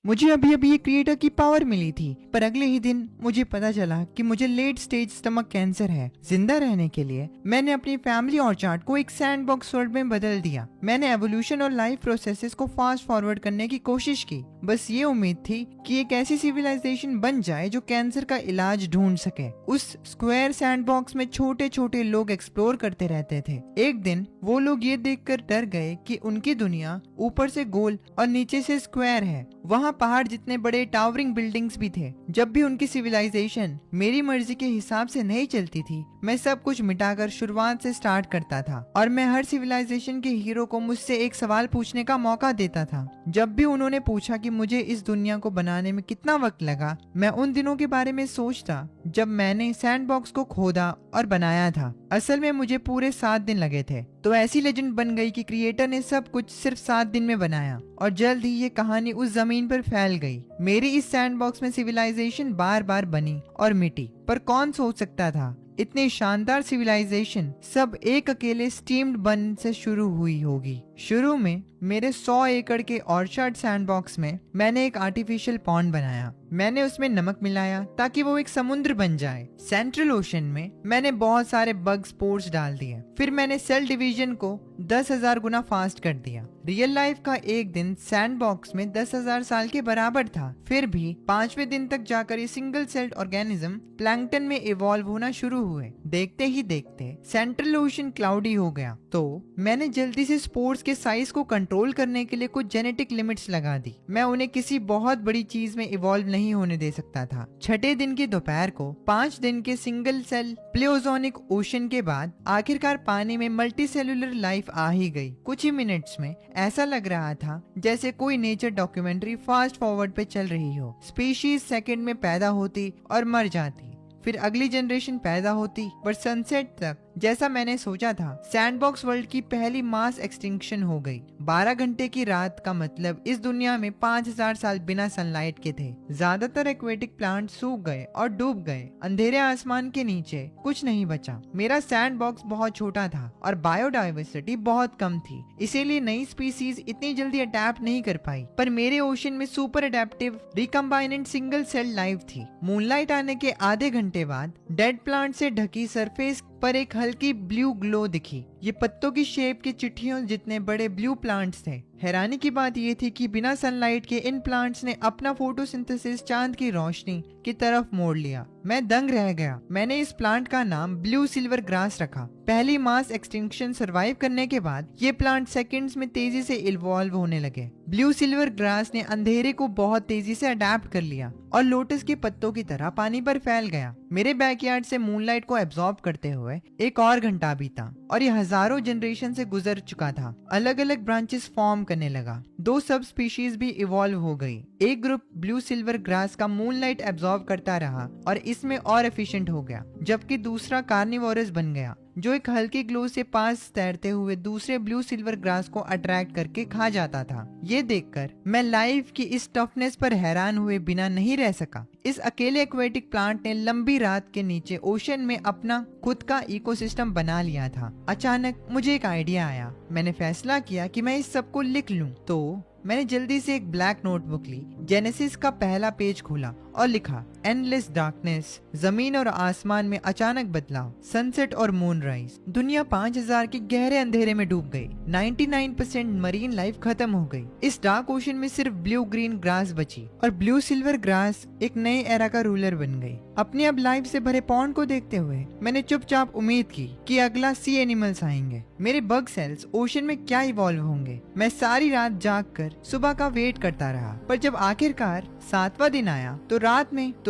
मुझे अभी अभी ये क्रिएटर की पावर मिली थी, पर अगले ही दिन मुझे पता चला कि मुझे लेट स्टेज स्टमक कैंसर है। जिंदा रहने के लिए मैंने अपनी फैमिली और चार्ट को एक सैंडबॉक्स वर्ल्ड में बदल दिया। मैंने एवोल्यूशन और लाइफ प्रोसेसेस को फास्ट फॉरवर्ड करने की कोशिश की। बस ये उम्मीद थी कि एक ऐसी सिविलाइजेशन बन जाए जो कैंसर का इलाज ढूंढ सके। उस स्क्वायर सैंडबॉक्स में छोटे छोटे लोग एक्सप्लोर करते रहते थे। एक दिन वो लोग ये देखकर डर गए कि उनकी दुनिया ऊपर से गोल और नीचे से स्क्वायर है। वहाँ पहाड़ जितने बड़े टावरिंग बिल्डिंग्स भी थे। जब भी उनकी सिविलाइजेशन मेरी मर्जी के हिसाब से नहीं चलती थी, मैं सब कुछ मिटाकर शुरुआत से स्टार्ट करता था और मैं हर सिविलाइजेशन के हीरो को मुझसे एक सवाल पूछने का मौका देता था। जब भी उन्होंने पूछा कि मुझे इस दुनिया को बनाने में कितना वक्त लगा, मैं उन दिनों के बारे में सोचता जब मैंने सैंडबॉक्स को खोदा और बनाया था। असल में मुझे पूरे 7 दिन लगे थे। तो ऐसी लेजेंड बन गई कि क्रिएटर ने सब कुछ सिर्फ 7 दिन में बनाया और जल्द ही ये कहानी उस जमीन पर फैल गई। मेरी इस सैंडबॉक्स में सिविलाइजेशन बार बार बनी और मिटी, पर कौन सोच सकता था इतनी शानदार सिविलाइजेशन सब एक अकेले स्टीम्ड बन से शुरू हुई होगी। शुरू में मेरे 100 एकड़ के ऑर्चर्ड सैंडबॉक्स में मैंने एक आर्टिफिशियल पॉन्ड बनाया। मैंने उसमें नमक मिलाया ताकि वो एक समुद्र बन जाए। सेंट्रल ओशन में मैंने बहुत सारे बग स्पोर्स डाल दिए। फिर मैंने सेल डिवीजन को 10,000 गुना फास्ट कर दिया। रियल लाइफ का एक दिन सैंडबॉक्स में 10,000 साल के बराबर था। फिर भी 5वें दिन तक जाकर ये सिंगल सेल्ड ऑर्गेनिज्म प्लैंकटन में इवॉल्व होना शुरू हुए। देखते ही देखते सेंट्रल ओशन क्लाउडी हो गया, तो मैंने जल्दी से स्पोर्स के साइज को कंट्रोल करने के लिए कुछ जेनेटिक लिमिट्स लगा दी। मैं उन्हें किसी बहुत बड़ी चीज में इवॉल्व नहीं होने दे सकता था। छठे दिन की दोपहर को 5 दिन के सिंगल सेल प्लेओजोनिक ओशन के बाद आखिरकार पानी में मल्टी सेलुलर लाइफ आ ही गई। कुछ ही मिनट्स में ऐसा लग रहा था जैसे कोई नेचर डॉक्यूमेंट्री फास्ट फॉरवर्ड पे चल रही हो। स्पीशीज सेकंड में पैदा होती और मर जाती, फिर अगली जनरेशन पैदा होती, पर सनसेट तक जैसा मैंने सोचा था सैंडबॉक्स वर्ल्ड की पहली मास एक्सटिंक्शन हो गई। 12 घंटे की रात का मतलब इस दुनिया में 5000 साल बिना सनलाइट के थे। ज्यादातर एक्वेटिक प्लांट सूख गए और डूब गए। अंधेरे आसमान के नीचे कुछ नहीं बचा। मेरा सैंडबॉक्स बहुत छोटा था और बायोडाइवर्सिटी बहुत कम थी, इसीलिए नई स्पीसीज इतनी जल्दी अडेप्ट नहीं कर पाई। पर मेरे ओशन में super adaptive recombinant single cell life थी। मूनलाइट आने के आधे घंटे बाद डेड प्लांट से ढकी सरफेस पर एक हल्की ब्लू ग्लो दिखी। ये पत्तों की शेप के चिट्ठियों जितने बड़े ब्लू प्लांट्स थे। हैरानी की बात ये थी कि बिना सनलाइट के इन प्लांट्स ने अपना फोटोसिंथेसिस चांद की रोशनी की तरफ मोड़ लिया। मैं दंग रह गया। मैंने इस प्लांट का नाम ब्लू सिल्वर ग्रास रखा। पहली मास एक्सटिंक्शन सरवाइव करने के बाद ये प्लांट सेकंड्स में तेजी से इवॉल्व होने लगे। ब्लू सिल्वर ग्रास ने अंधेरे को बहुत तेजी से अडेप्ट कर लिया और लोटस के पत्तों की तरह पानी पर फैल गया। मेरे बैकयार्ड से मूनलाइट को एब्जॉर्ब करते हुए एक और घंटा बीता और ये हजारों जनरेशन से गुजर चुका था। अलग अलग ब्रांचेस फॉर्म करने लगा। 2 सब स्पीशीज भी इवॉल्व हो गई। एक ग्रुप ब्लू सिल्वर ग्रास का मूनलाइट एब्जॉर्ब करता रहा और इसमें और एफिशिएंट हो गया, जबकि दूसरा कार्निवोरस बन गया जो एक हल्के ग्लो से पास तैरते हुए दूसरे ब्लू सिल्वर ग्रास को अट्रैक्ट करके खा जाता था। ये देखकर मैं लाइफ की इस टफनेस पर हैरान हुए बिना नहीं रह सका। इस अकेले एक्वेटिक प्लांट ने लंबी रात के नीचे ओशन में अपना खुद का इकोसिस्टम बना लिया था। अचानक मुझे एक आइडिया आया। मैंने फैसला किया कि मैं इस सब को लिख लूं। तो मैंने जल्दी से एक ब्लैक नोटबुक ली, जेनेसिस का पहला पेज खोला और लिखा एंडलेस डार्कनेस। जमीन और आसमान में अचानक बदलाव, सनसेट और मूनराइज। दुनिया 5000 के गहरे अंधेरे में डूब गई। 99% मरीन लाइफ खत्म हो गई। इस डार्क ओशन में सिर्फ ब्लू ग्रीन ग्रास बची और ब्लू सिल्वर ग्रास एक नए एरा का रूलर बन गई। अपनी अब लाइफ से भरे पॉन्ड को देखते हुए मैंने चुपचाप उम्मीद की कि अगला सी एनिमल्स आएंगे। मेरे बग सेल्स ओशन में क्या इवॉल्व होंगे। मैं सारी रात जाग कर सुबह का वेट करता रहा, पर जब आखिरकार 7वां दिन आया तो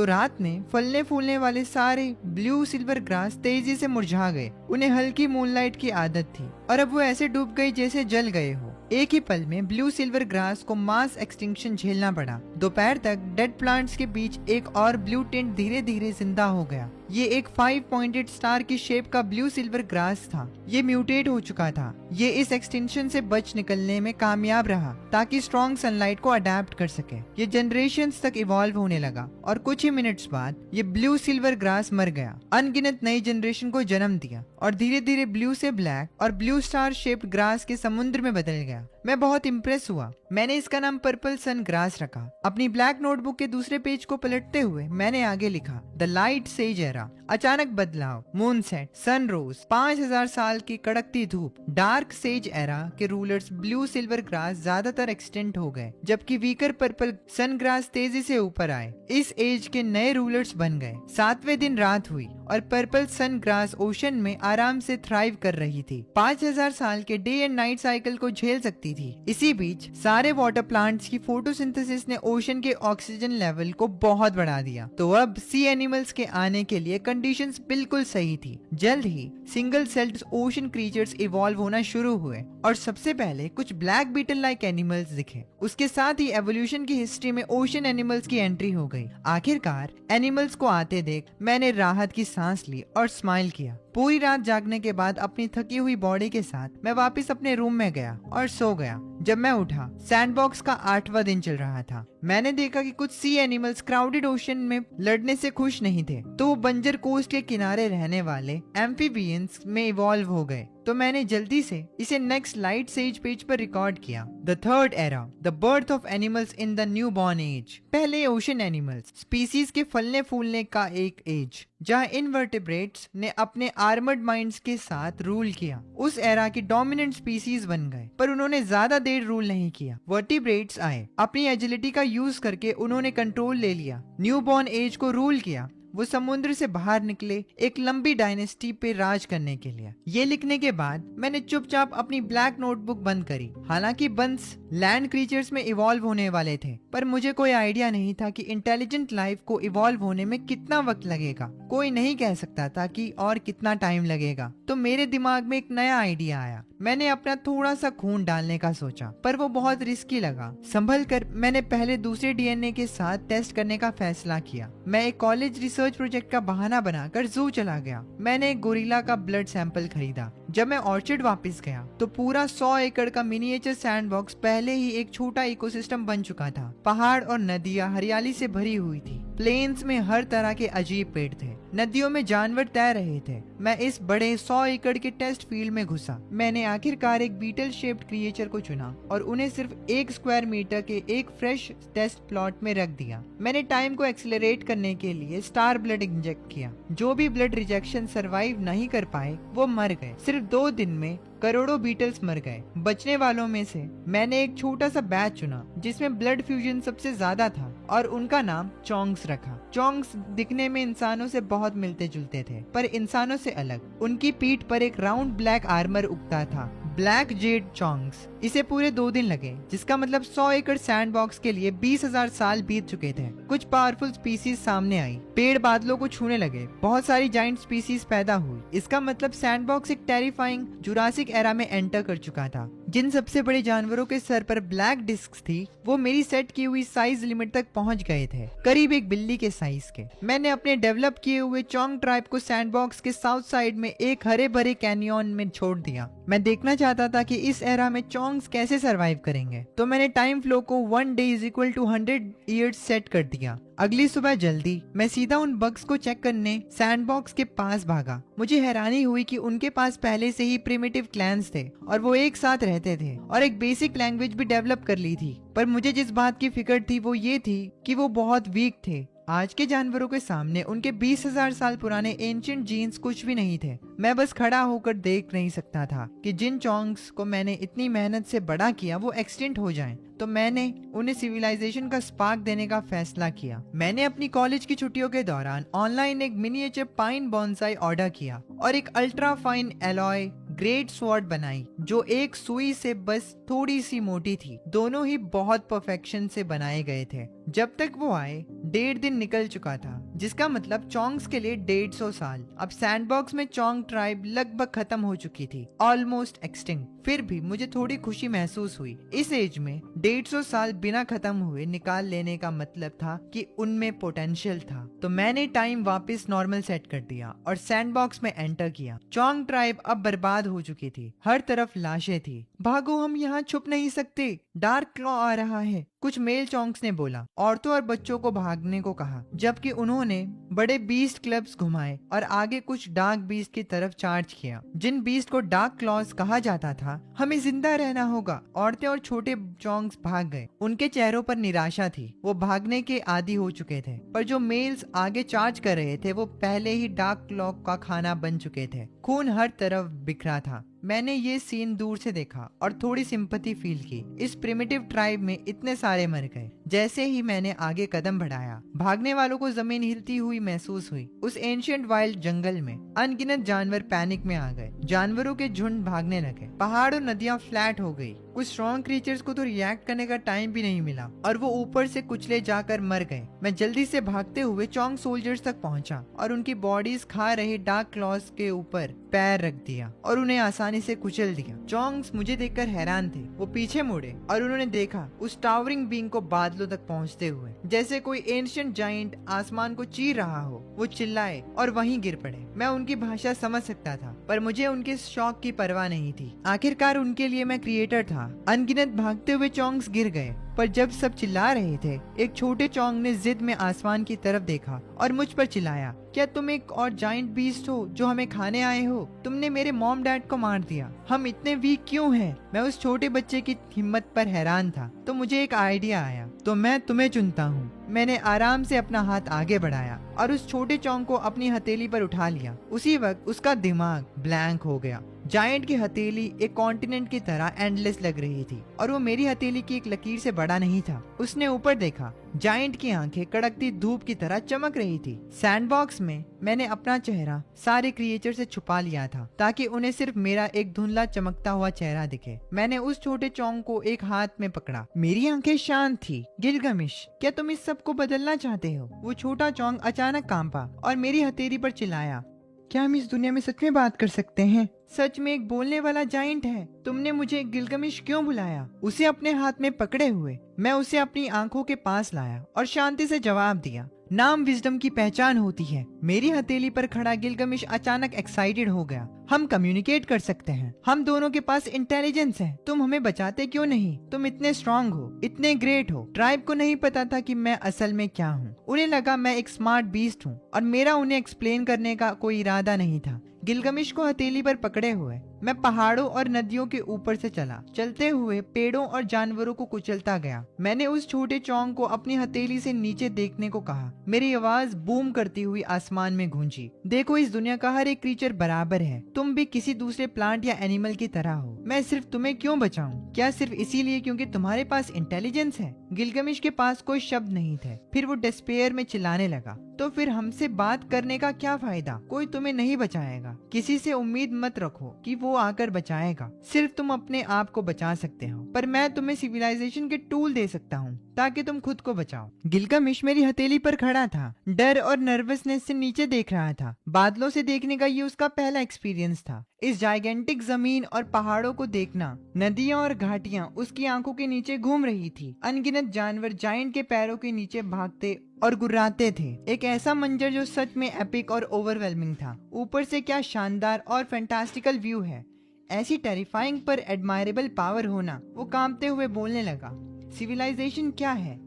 रात में फलने फूलने वाले सारे ब्लू सिल्वर ग्रास तेजी से मुरझा गए। उन्हें हल्की मूनलाइट की आदत थी और अब वो ऐसे डूब गई जैसे जल गए हो। एक ही पल में ब्लू सिल्वर ग्रास को मास एक्सटिंक्शन झेलना पड़ा। दोपहर तक डेड प्लांट्स के बीच एक और ब्लू टिंट धीरे धीरे जिंदा हो गया। ये एक 5 पॉइंटेड स्टार की शेप का ब्लू सिल्वर ग्रास था। ये म्यूटेट हो चुका था। ये इस एक्सटेंशन से बच निकलने में कामयाब रहा ताकि स्ट्रॉन्ग सनलाइट को अडेप्ट कर सके। ये जनरेशंस तक इवॉल्व होने लगा और कुछ ही मिनट्स बाद ये ब्लू सिल्वर ग्रास मर गया। अनगिनत नई जनरेशन को जन्म दिया और धीरे धीरे ब्लू से ब्लैक और ब्लू स्टार शेप्ड ग्रास के समुद्र में बदल गया। मैं बहुत इम्प्रेस हुआ। मैंने इसका नाम पर्पल सन ग्रास रखा। अपनी ब्लैक नोटबुक के दूसरे पेज को पलटते हुए मैंने आगे लिखा, द लाइट सेज एरा। अचानक बदलाव, मून सेट, सन रोज, 5000 साल की कड़कती धूप। डार्क सेज एरा के रूलर्स ब्लू सिल्वर ग्रास ज्यादातर एक्सटेंट हो गए, जबकि वीकर पर्पल सन ग्रास तेजी से ऊपर आए। इस एज के नए रूलर्स बन गए। 7वें दिन रात हुई और पर्पल सन ग्रास ओशन में आराम से थ्राइव कर रही थी। 5000 साल के डे एंड नाइट साइकिल को झेल सकती थी। इसी बीच सारे वाटर प्लांट्स की फोटोसिंथेसिस ने ओशन के ऑक्सीजन लेवल को बहुत बढ़ा दिया। तो अब सी एनिमल्स के आने के लिए कंडीशंस बिल्कुल सही थी। जल्द ही single celled ocean creatures evolve होना शुरू हुए और सबसे पहले कुछ ब्लैक बीटल लाइक एनिमल्स दिखे। उसके साथ ही एवोल्यूशन की हिस्ट्री में ओशन एनिमल्स की एंट्री हो गई। आखिरकार एनिमल्स को आते देख मैंने राहत की सांस ली और स्माइल किया। पूरी रात जागने के बाद अपनी थकी हुई बॉडी के साथ मैं वापस अपने रूम में गया और सो गया। जब मैं उठा, सैंडबॉक्स का 8वां दिन चल रहा था। मैंने देखा कि कुछ सी एनिमल्स क्राउडेड ओशन में लड़ने से खुश नहीं थे, तो वो बंजर कोस्ट के किनारे रहने वाले एम्फीबियंस में इवॉल्व हो गए। तो मैंने जल्दी से इसे नेक्स्ट लाइट सेज पेज पर रिकॉर्ड किया। The third era, the birth of animals in the new born age. पहले ओशन एनिमल्स, स्पीसीज के फलने फूलने का एक एज, जहाँ इनवर्टेब्रेट्स ने अपने आर्मर्ड माइंड्स के साथ रूल किया। उस एरा की डोमिनेंट स्पीसीज बन गए, पर उन्होंने ज्यादा देर रूल नहीं किया। वर्टिब्रेट्स आए, अपनी एजिलिटी का यूज करके उन्होंने कंट्रोल ले लिया, न्यू बॉर्न एज को रूल किया। वो समुद्र से बाहर निकले एक लंबी डायनेस्टी पे राज करने के लिए। ये लिखने के बाद मैंने चुपचाप अपनी ब्लैक नोटबुक बंद करी। हालांकि बंस लैंड क्रीचर्स में इवॉल्व होने वाले थे, पर मुझे कोई आइडिया नहीं था कि इंटेलिजेंट लाइफ को इवॉल्व होने में कितना वक्त लगेगा। कोई नहीं कह सकता था कि और कितना टाइम लगेगा। तो मेरे दिमाग में एक नया आइडिया आया। मैंने अपना थोड़ा सा खून डालने का सोचा, पर वो बहुत रिस्की लगा। संभल कर मैंने पहले दूसरे डीएनए के साथ टेस्ट करने का फैसला किया। मैं एक कॉलेज रिसर्च प्रोजेक्ट का बहाना बनाकर जू चला गया। मैंने एक गोरिल्ला का ब्लड सैंपल खरीदा। जब मैं ऑर्चिड वापस गया तो पूरा 100 एकड़ का मिनिएचर सैंडबॉक्स पहले ही एक छोटा इकोसिस्टम बन चुका था। पहाड़ और नदियां हरियाली से भरी हुई थी। प्लेन्स में हर तरह के अजीब पेड़ थे। नदियों में जानवर तैर रहे थे। मैं इस बड़े 100 एकड़ के टेस्ट फील्ड में घुसा। मैंने आखिरकार एक बीटल शेप्ड क्रिएचर को चुना और उन्हें सिर्फ 1 स्क्वायर मीटर के एक फ्रेश टेस्ट प्लॉट में रख दिया। मैंने टाइम को एक्सेलरेट करने के लिए स्टार ब्लड इंजेक्ट किया। जो भी ब्लड रिजेक्शन सरवाइव नहीं कर पाए वो मर गए। सिर्फ 2 दिन में करोड़ों बीटल्स मर गए। बचने वालों में से मैंने एक छोटा सा बैच चुना जिसमें ब्लड फ्यूजन सबसे ज्यादा था और उनका नाम चोंग्स रखा। चोंग्स दिखने में इंसानों से बहुत मिलते जुलते थे, पर इंसानों से अलग। उनकी पीठ पर एक राउंड ब्लैक आर्मर उगता था, ब्लैक जेड चोंग्स। इसे पूरे 2 दिन लगे, जिसका मतलब 100 एकड़ सैंडबॉक्स के लिए 20,000 साल बीत चुके थे। कुछ पावरफुल स्पीसीज सामने आई। पेड़ बादलों को छूने लगे। बहुत सारी जाइंट स्पीसीज पैदा हुई। इसका मतलब सैंडबॉक्स एक टेरिफाइंग जुरासिक एरा में एंटर कर चुका था। जिन सबसे बड़े जानवरों के सर पर ब्लैक डिस्क थी, वो मेरी सेट की हुई साइज लिमिट तक पहुंच गए थे, करीब एक बिल्ली के साइज के। मैंने अपने डेवलप किए हुए चोंग ट्राइब को सैंडबॉक्स के साउथ साइड में एक हरे भरे कैनियन में छोड़ दिया। मैं देखना चाहता था कि इस एरा में चोंग्स कैसे सरवाइव करेंगे। तो मैंने टाइम फ्लो को 1 डे = 100 ईयर्स सेट कर दिया। अगली सुबह जल्दी मैं सीधा उन बग्स को चेक करने सैंडबॉक्स के पास भागा। मुझे हैरानी हुई कि उनके पास पहले से ही प्रिमिटिव क्लैंस थे और वो एक साथ रहते थे और एक बेसिक लैंग्वेज भी डेवलप कर ली थी। पर मुझे जिस बात की फिक्र थी वो ये थी कि वो बहुत वीक थे। आज के जानवरों के सामने उनके 20,000 साल पुराने एंशिएंट जीन्स कुछ भी नहीं थे। मैं बस खड़ा होकर देख नहीं सकता था कि जिन चोंग्स को मैंने इतनी मेहनत से बड़ा किया वो एक्सटिंक्ट हो जाएं। तो मैंने उन्हें सिविलाइजेशन का स्पार्क देने का फैसला किया। मैंने अपनी कॉलेज की छुट्टियों के दौरान ऑनलाइन एक मिनिएचर पाइन बॉन्साई ऑर्डर किया और एक ultra fine alloy great sword बनाई जो एक सुई से बस थोड़ी सी मोटी थी। दोनों ही बहुत परफेक्शन से बनाए गए थे। जब तक वो आए 1.5 दिन निकल चुका था, जिसका मतलब चोंग्स के लिए 150 साल। अब सैंडबॉक्स में चोंग ट्राइब लगभग खत्म हो चुकी थी, ऑलमोस्ट एक्सटिंक्ट। फिर भी मुझे थोड़ी खुशी महसूस हुई। इस एज में 150 साल बिना खत्म हुए निकाल लेने का मतलब था कि उनमें पोटेंशियल था। तो मैंने टाइम वापस नॉर्मल सेट कर दिया और सैंडबॉक्स में एंटर किया। चोंग ट्राइब अब बर्बाद हो चुकी थी। हर तरफ लाशें थी। भागो, हम यहाँ छुप नहीं सकते, डार्क क्लॉ आ रहा है, कुछ मेल चोंग्स ने बोला। औरतों और बच्चों को भागने को कहा, जबकि उन्होंने बड़े बीस्ट क्लब्स घुमाए और आगे कुछ डार्क बीस्ट की तरफ चार्ज किया। जिन बीस्ट को डार्क क्लॉज कहा जाता था कहा, हमें जिंदा रहना होगा। औरतें और छोटे चोंग्स भाग गए। उनके चेहरों पर निराशा थी। वो भागने के आदी हो चुके थे, पर जो मेल्स आगे चार्ज कर रहे थे वो पहले ही डार्क क्लॉक का खाना बन चुके थे। खून हर तरफ बिखरा था। मैंने ये सीन दूर से देखा और थोड़ी सिंपैथी फील की। इस प्रिमिटिव ट्राइब में इतने सारे मर गए। जैसे ही मैंने आगे कदम बढ़ाया, भागने वालों को जमीन हिलती हुई महसूस हुई। उस एंशिएंट वाइल्ड जंगल में अनगिनत जानवर पैनिक में आ गए। जानवरों के झुंड भागने लगे। पहाड़ और नदियां फ्लैट हो गई। कुछ स्ट्रॉन्ग क्रीचर्स को तो रिएक्ट करने का टाइम भी नहीं मिला और वो ऊपर से कुचले जाकर मर गए। मैं जल्दी से भागते हुए चोंग सोल्जर्स तक पहुंचा और उनकी बॉडीज खा रहे डार्क क्लॉज के ऊपर पैर रख दिया और उन्हें आसानी से कुचल दिया। चोंग्स मुझे देखकर हैरान थे। वो पीछे मुड़े और उन्होंने देखा उस टावरिंग बींग को बादलों तक पहुंचते हुए, जैसे कोई एंशिएंट जायंट आसमान को चीर रहा हो। वो चिल्लाए और वहीं गिर पड़े। मैं उनकी भाषा समझ सकता था, पर मुझे उनके शौक की परवाह नहीं थी। आखिरकार उनके लिए मैं क्रिएटर था। अनगिनत भागते हुए चोंग्स गिर गए, पर जब सब चिल्ला रहे थे, एक छोटे चोंग ने जिद में आसमान की तरफ देखा और मुझ पर चिल्लाया, क्या तुम एक और जायंट बीस्ट हो जो हमें खाने आए हो? तुमने मेरे मॉम डैड को मार दिया। हम इतने वीक क्यों हैं? मैं उस छोटे बच्चे की हिम्मत पर हैरान था। तो मुझे एक आइडिया आया, तो मैं तुम्हें चुनता हूँ। मैंने आराम से अपना हाथ आगे बढ़ाया और उस छोटे चोंग को अपनी हथेली पर उठा लिया। उसी वक्त उसका दिमाग ब्लैंक हो गया। जायंट की हथेली एक कॉन्टिनेंट की तरह एंडलेस लग रही थी और वो मेरी हथेली की एक लकीर से बड़ा नहीं था। उसने ऊपर देखा। जायंट की आंखें कड़कती धूप की तरह चमक रही थी। सैंडबॉक्स में मैंने अपना चेहरा सारे क्रिएचर से छुपा लिया था ताकि उन्हें सिर्फ मेरा एक धुंधला चमकता हुआ चेहरा दिखे। मैंने उस छोटे चोंग को एक हाथ में पकड़ा। मेरी आंखें शांत थी। गिलगामेश, क्या तुम इस सब को बदलना चाहते हो? वो छोटा चोंग अचानक कांपा और मेरी हथेली पर चिल्लाया, क्या हम इस दुनिया में सच में बात कर सकते हैं? सच में एक बोलने वाला जायंट है। तुमने मुझे गिलगामेश क्यों बुलाया? उसे अपने हाथ में पकड़े हुए मैं उसे अपनी आंखों के पास लाया और शांति से जवाब दिया, नाम विजडम की पहचान होती है। मेरी हथेली पर खड़ा गिलगामेश अचानक एक्साइटेड हो गया। हम कम्युनिकेट कर सकते हैं। हम दोनों के पास इंटेलिजेंस है। तुम हमें बचाते क्यों नहीं? तुम इतने स्ट्रांग हो, इतने ग्रेट हो। ट्राइब को नहीं पता था कि मैं असल में क्या हूँ। उन्हें लगा मैं एक स्मार्ट बीस्ट हूँ और मेरा उन्हें एक्सप्लेन करने का कोई इरादा नहीं था। गिलगामेश को हथेली पर पकड़े हुए मैं पहाड़ों और नदियों के ऊपर से चला, चलते हुए पेड़ों और जानवरों को कुचलता गया। मैंने उस छोटे चोंग को अपनी हथेली से नीचे देखने को कहा। मेरी आवाज बूम करती हुई आसमान में गूंजी, देखो इस दुनिया का हर एक क्रीचर बराबर है। तुम भी किसी दूसरे प्लांट या एनिमल की तरह हो। मैं सिर्फ तुम्हें क्यों बचाऊं? क्या सिर्फ इसीलिए क्योंकि तुम्हारे पास इंटेलिजेंस है? गिलगामेश के पास कोई शब्द नहीं थे। फिर वो डिस्पेयर में चिल्लाने लगा, तो फिर हमसे बात करने का क्या फायदा? कोई तुम्हें नहीं बचाएगा। किसी से उम्मीद मत रखो कि वो आकर बचाएगा। सिर्फ तुम अपने आप को बचा सकते हो, पर मैं तुम्हें सिविलाइजेशन के टूल दे सकता हूँ ताकि तुम खुद को बचाओ। गिलगामेश मेरी हथेली पर खड़ा था, डर और नर्वसनेस से नीचे देख रहा था। बादलों से देखने का ये उसका पहला एक्सपीरियंस था। इस जाइगेंटिक जमीन और पहाड़ों को देखना, नदियां और घाटियां उसकी आंखों के नीचे घूम रही थी। अनगिनत जानवर जायंट के पैरों के नीचे भागते और गुर्राते थे। एक ऐसा मंजर जो सच में एपिक और ओवरवेलमिंग था। ऊपर से क्या शानदार और फैंटास्टिकल व्यू है। ऐसी टेरिफाइंग पर एडमायरेबल पावर होना। वो कांपते हुए बोलने लगा, सिविलाइजेशन क्या है?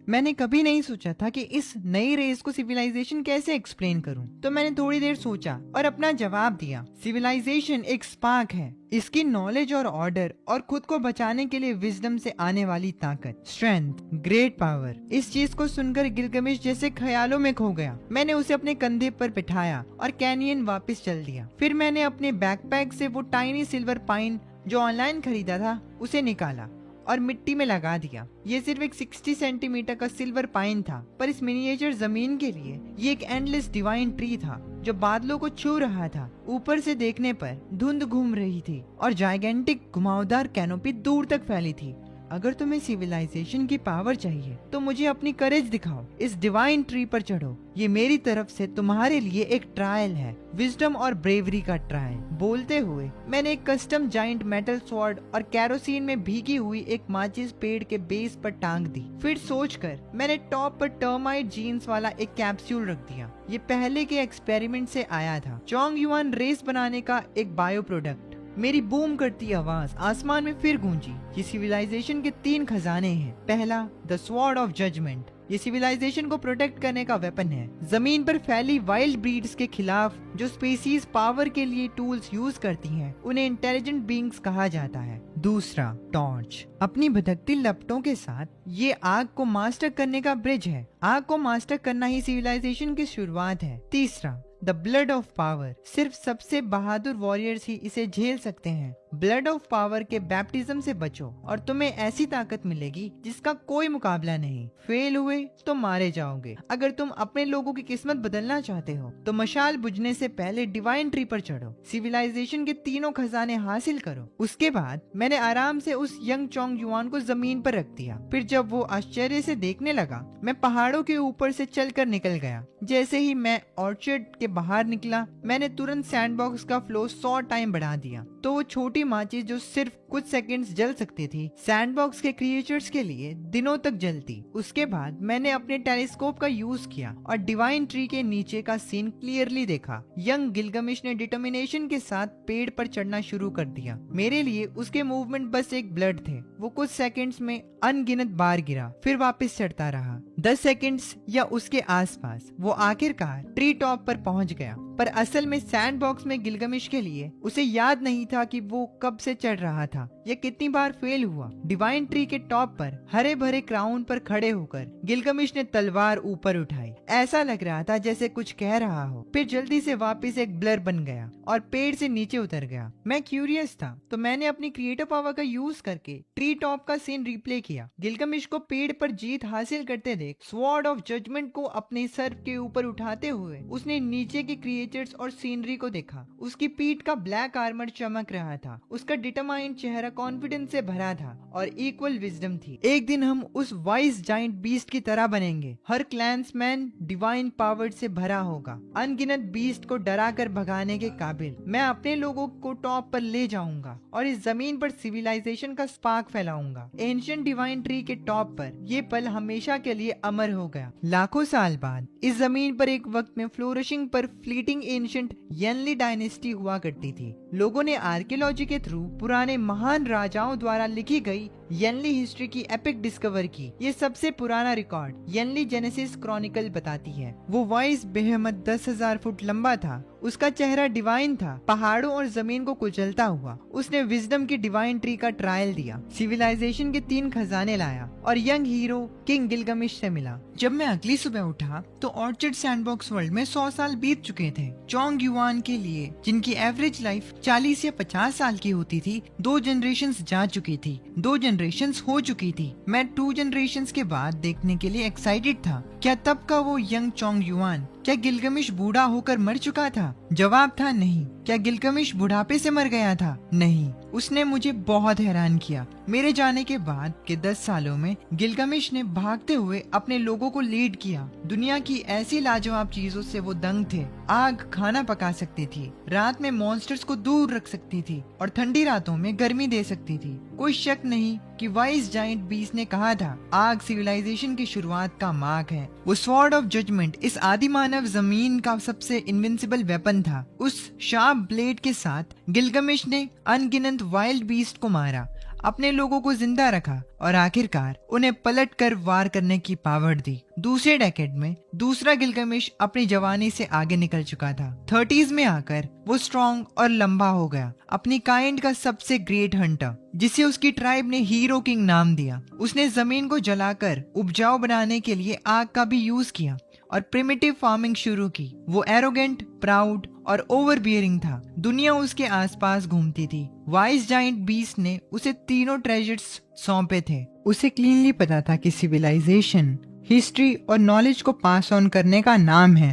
मैंने कभी नहीं सोचा था कि इस नई रेस को सिविलाइजेशन कैसे एक्सप्लेन करूं। तो मैंने थोड़ी देर सोचा और अपना जवाब दिया, सिविलाइजेशन एक स्पार्क है। इसकी नॉलेज और ऑर्डर और खुद को बचाने के लिए विजडम से आने वाली ताकत, स्ट्रेंथ, ग्रेट पावर। इस चीज को सुनकर गिलगामेश जैसे ख्यालों में खो गया। मैंने उसे अपने कंधे पर बिठाया और कैनियन वापस चल दिया। फिर मैंने अपने बैकपैक से वो टाइनी सिल्वर पाइन जो ऑनलाइन खरीदा था उसे निकाला और मिट्टी में लगा दिया। ये सिर्फ एक 60 सेंटीमीटर का सिल्वर पाइन था, पर इस मिनिएचर जमीन के लिए ये एक एंडलेस डिवाइन ट्री था जो बादलों को छू रहा था। ऊपर से देखने पर धुंध घूम रही थी और जाइगेंटिक घुमावदार कैनोपी दूर तक फैली थी। अगर तुम्हें सिविलाइजेशन की पावर चाहिए तो मुझे अपनी करेज दिखाओ। इस डिवाइन ट्री पर चढ़ो। ये मेरी तरफ से तुम्हारे लिए एक ट्रायल है, विजडम और ब्रेवरी का ट्रायल। बोलते हुए मैंने एक कस्टम जाइंट मेटल स्वॉर्ड और कैरोसिन में भीगी हुई एक माचिस पेड़ के बेस पर टांग दी। फिर सोचकर मैंने टॉप पर टर्माइट जीन्स वाला एक कैप्सूल रख दिया। ये पहले के एक्सपेरिमेंट से आया था, चोंग युआन रेस बनाने का एक बायो प्रोडक्ट। मेरी बूम करती आवाज आसमान में फिर गूंजी। ये सिविलाइजेशन के 3 खजाने हैं। पहला, द स्वॉर्ड ऑफ जजमेंट, ये सिविलाइजेशन को प्रोटेक्ट करने का वेपन है। जमीन पर फैली वाइल्ड ब्रीड्स के खिलाफ जो स्पीसीज पावर के लिए टूल्स यूज करती हैं, उन्हें इंटेलिजेंट बीइंग्स कहा जाता है। दूसरा, टॉर्च। अपनी भटकती लपटों के साथ ये आग को मास्टर करने का ब्रिज है। आग को मास्टर करना ही सिविलाइजेशन की शुरुआत है। तीसरा, द ब्लड ऑफ पावर। सिर्फ सबसे बहादुर वॉरियर्स ही इसे झेल सकते हैं। ब्लड ऑफ पावर के बैप्टिज्म से बचो और तुम्हें ऐसी ताकत मिलेगी जिसका कोई मुकाबला नहीं। फेल हुए तो मारे जाओगे। अगर तुम अपने लोगों की किस्मत बदलना चाहते हो तो मशाल बुझने से पहले डिवाइन ट्री पर चढ़ो, सिविलाइजेशन के तीनों खजाने हासिल करो। उसके बाद मैंने आराम से उस यंग चोंग युआन को जमीन पर रख दिया। फिर जब वो आश्चर्य से देखने लगा, मैं पहाड़ों के ऊपर से चलकर निकल गया। जैसे ही मैं ऑर्चर्ड के बाहर निकला, मैंने तुरंत सैंडबॉक्स का फ्लो 100 टाइम बढ़ा दिया। तो वो छोटी माचिस जो सिर्फ कुछ सेकंड्स जल सकती थी, सैंडबॉक्स के क्रिएचर्स के लिए दिनों तक जलती। उसके बाद मैंने अपने टेलीस्कोप का यूज किया और डिवाइन ट्री के नीचे का सीन क्लियरली देखा। यंग गिलगमिश ने डिटर्मिनेशन के साथ पेड़ पर चढ़ना शुरू कर दिया। मेरे लिए उसके मूवमेंट बस एक ब्लड थे। वो कुछ सेकंड्स में अनगिनत बार गिरा, फिर वापस चढ़ता रहा। 10 सेकंड्स या उसके आसपास वो आखिरकार ट्री टॉप पर पहुंच गया। पर असल में सैंडबॉक्स में गिलगमिश के लिए उसे याद नहीं था कि वो कब से चढ़ रहा था या कितनी बार फेल हुआ। डिवाइन ट्री के टॉप पर हरे भरे क्राउन पर खड़े होकर गिलगमिश ने तलवार ऊपर उठाई। ऐसा लग रहा था जैसे कुछ कह रहा हो, फिर जल्दी से वापस एक ब्लर बन गया और पेड़ से नीचे उतर गया। मैं क्यूरियस था तो मैंने अपनी क्रिएटिव पावर का यूज करके ट्री टॉप का सीन रिप्ले किया। गिलगमिश को पेड़ पर जीत हासिल करते देख स्वॉर्ड ऑफ जजमेंट को अपने सर के ऊपर उठाते हुए उसने नीचे के क्रिएचर्स और सीनरी को देखा। उसकी पीठ का ब्लैक आर्मर चमक रहा था। उसका डिटरमाइंड चेहरा कॉन्फिडेंस से भरा था और इक्वल विजडम थी। एक दिन हम उस वाइज जाइंट बीस्ट की तरह बनेंगे। हर क्लैंसमैन डिवाइन पावर से भरा होगा, अनगिनत बीस्ट को डरा कर भगाने के काबिल। मैं अपने लोगों को टॉप पर ले जाऊंगा और इस जमीन पर सिविलाइजेशन का स्पार्क फैलाऊंगा। एंशिएंट डिवाइन ट्री के टॉप पर ये पल हमेशा के लिए अमर हो गया। लाखों साल बाद इस जमीन पर एक वक्त में फ्लोरिशिंग पर फ्लीटिंग एंशिएंट यनली डायनेस्टी हुआ करती थी। लोगों ने आर्कियोलॉजी के थ्रू पुराने महान राजाओं द्वारा लिखी गई यनली हिस्ट्री की एपिक डिस्कवर की। ये सबसे पुराना रिकॉर्ड यनली जेनेसिस क्रॉनिकल बताती है। वो वाइस बेहमत 10,000 फुट लंबा था। उसका चेहरा डिवाइन था, पहाड़ों और जमीन को कुचलता हुआ। उसने विजडम की डिवाइन ट्री का ट्रायल दिया, सिविलाइजेशन के 3 खजाने लाया और यंग हीरो किंग गिलगमिश से मिला। जब मैं अगली सुबह उठा तो ऑर्चर्ड सैंडबॉक्स वर्ल्ड में 100 साल बीत चुके थे। चोंग युआन के लिए, जिनकी एवरेज लाइफ 40 या 50 साल की होती थी, 2 जनरेशंस जा चुकी थी, 2 जनरेशंस हो चुकी थी। मैं 2 जनरेशंस के बाद देखने के लिए एक्साइटेड था। क्या तब का वो यंग चोंग युआन, क्या गिलगमिश बूढ़ा होकर मर चुका था? जवाब था नहीं। क्या गिलगमिश बुढ़ापे से मर गया था? नहीं। उसने मुझे बहुत हैरान किया। मेरे जाने के बाद के 10 सालों में गिलगमिश ने भागते हुए अपने लोगों को लीड किया। दुनिया की ऐसी लाजवाब चीजों से वो दंग थे। आग खाना पका सकती थी, रात में मॉन्स्टर्स को दूर रख सकती थी और ठंडी रातों में गर्मी दे सकती थी। कोई शक नहीं कि वाइज जाइंट बीस्ट ने कहा था, आग सिविलाइजेशन की शुरुआत का मार्क है। वो स्वॉर्ड ऑफ जजमेंट इस आदि मानव जमीन का सबसे इनविंसिबल वेपन था। उस शार्प ब्लेड के साथ गिलगमिश ने अनगिनत वाइल्ड बीस्ट को मारा, अपने लोगों को जिंदा रखा और आखिरकार उन्हें पलट कर वार करने की पावर दी। दूसरे डेकेड में दूसरा गिलगमिश अपनी जवानी से आगे निकल चुका था। 30s में आकर वो स्ट्रॉन्ग और लंबा हो गया, अपनी काइंड का सबसे ग्रेट हंटर, जिसे उसकी ट्राइब ने हीरो किंग नाम दिया। उसने जमीन को जलाकर उपजाऊ बनाने के लिए आग का भी यूज किया और प्रिमिटिव फार्मिंग शुरू की। वो एरोगेंट, प्राउड और ओवरबियरिंग था। दुनिया उसके आसपास घूमती थी। वाइज जाइंट बीस्ट ने उसे तीनों ट्रेजर्स सौंपे थे। उसे क्लीनली पता था कि सिविलाइजेशन, हिस्ट्री और नॉलेज को पास ऑन करने का नाम है,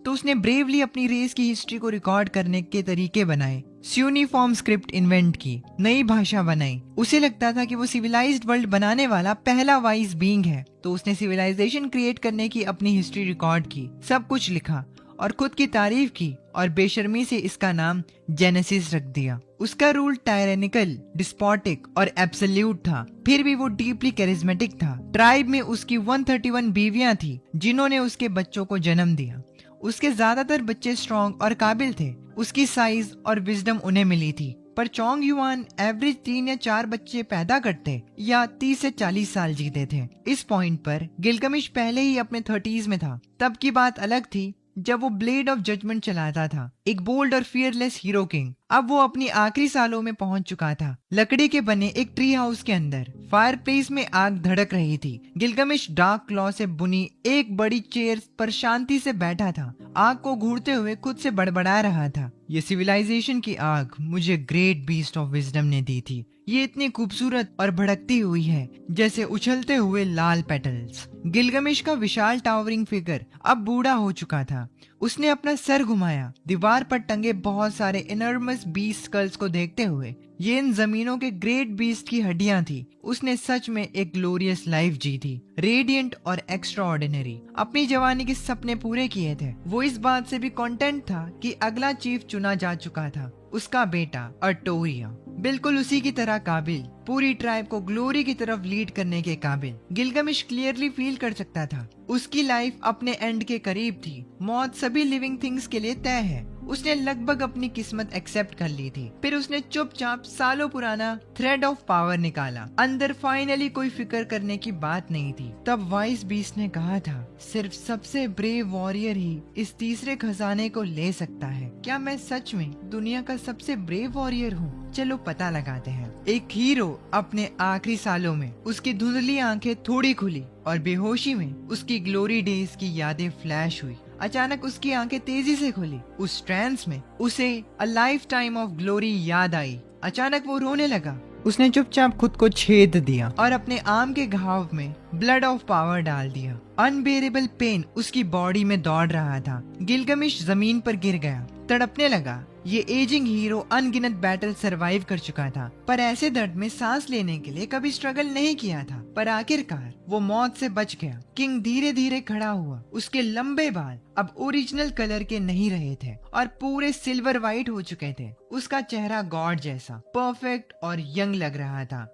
तो उसने ब्रेवली अपनी रेस की हिस्ट्री को रिकॉर्ड करने के तरीके बनाए, यूनिफॉर्म स्क्रिप्ट इन्वेंट की, नई भाषा बनाई। उसे लगता था कि वो सिविलाइज्ड वर्ल्ड बनाने वाला पहला वाइज बीइंग है, तो उसने सिविलाइजेशन क्रिएट करने की अपनी हिस्ट्री रिकॉर्ड की, सब कुछ लिखा और खुद की तारीफ की और बेशर्मी से इसका नाम जेनेसिस रख दिया। उसका रूल टायरेनिकल, डिस्पोटिक और एब्सोल्यूट था, फिर भी वो डीपली कैरिज्मेटिक था। ट्राइब में उसकी 131 बीवियां थी जिन्होंने उसके बच्चों को जन्म दिया। उसके ज्यादातर बच्चे स्ट्रॉन्ग और काबिल थे। उसकी साइज और विजडम उन्हें मिली थी। पर चोंग युआन एवरेज 3 या 4 बच्चे पैदा करते या 30 से 40 साल जीते थे। इस पॉइंट पर गिलगमिश पहले ही अपने 30s में था। तब की बात अलग थी जब वो ब्लेड ऑफ जजमेंट चलाता था, एक बोल्ड और फियरलेस हीरो किंग। अब वो अपनी आखिरी सालों में पहुंच चुका था। लकड़ी के बने एक ट्री हाउस के अंदर फायरप्लेस में आग धड़क रही थी। गिलगमिश डार्क क्लॉ से बुनी एक बड़ी चेयर पर शांति से बैठा था, आग को घूरते हुए खुद से बड़बड़ा रहा था। ये सिविलाइजेशन की आग मुझे ग्रेट बीस्ट ऑफ विजडम ने दी थी। ये इतनी खूबसूरत और भड़कती हुई है जैसे उछलते हुए लाल पेटल्स। गिलगमिश का विशाल टावरिंग फिगर अब बूढ़ा हो चुका था। उसने अपना सर घुमाया, दीवार पर टंगे बहुत सारे इनर्मस बीस्ट स्कल्स को देखते हुए। ये इन जमीनों के ग्रेट बीस्ट की हड्डियां थी। उसने सच में एक ग्लोरियस लाइफ जी थी, रेडिएंट और एक्स्ट्राऑर्डिनरी। अपनी जवानी के सपने पूरे किए थे। वो इस बात से भी कॉन्टेंट था कि अगला चीफ चुना जा चुका था, उसका बेटा अर्टोरिया, बिल्कुल उसी की तरह काबिल, पूरी ट्राइब को ग्लोरी की तरफ लीड करने के काबिल। गिलगमिश क्लियरली फील कर सकता था उसकी लाइफ अपने एंड के करीब थी। मौत सभी लिविंग थिंग्स के लिए तय है। उसने लगभग अपनी किस्मत एक्सेप्ट कर ली थी। फिर उसने चुपचाप सालों पुराना थ्रेड ऑफ पावर निकाला। अंदर फाइनली कोई फिक्र करने की बात नहीं थी। तब वाइस बीस्ट ने कहा था, सिर्फ सबसे ब्रेव वॉरियर ही इस तीसरे खजाने को ले सकता है। क्या मैं सच में दुनिया का सबसे ब्रेव वॉरियर हूँ? चलो पता लगाते हैं। एक हीरो अपने आखिरी सालों में, उसकी धुंधली आंखें थोड़ी खुली और बेहोशी में उसकी ग्लोरी डेज की यादें फ्लैश हुई। अचानक उसकी आंखें तेजी से खुली। उस ट्रांस में उसे a life time of glory याद आई। अचानक वो रोने लगा। उसने चुपचाप खुद को छेद दिया और अपने आर्म के घाव में ब्लड ऑफ पावर डाल दिया। अनबेरेबल पेन उसकी बॉडी में दौड़ रहा था। गिलगमिश जमीन पर गिर गया, तड़पने लगा। ये एजिंग हीरो अनगिनत बैटल सरवाइव कर चुका था, पर ऐसे दर्द में सांस लेने के लिए कभी स्ट्रगल नहीं किया था। पर आखिरकार वो मौत से बच गया। किंग धीरे धीरे खड़ा हुआ। उसके लंबे बाल अब ओरिजिनल कलर के नहीं रहे थे और पूरे सिल्वर वाइट हो चुके थे। उसका चेहरा गॉड जैसा परफेक्ट और यंग लग रहा था।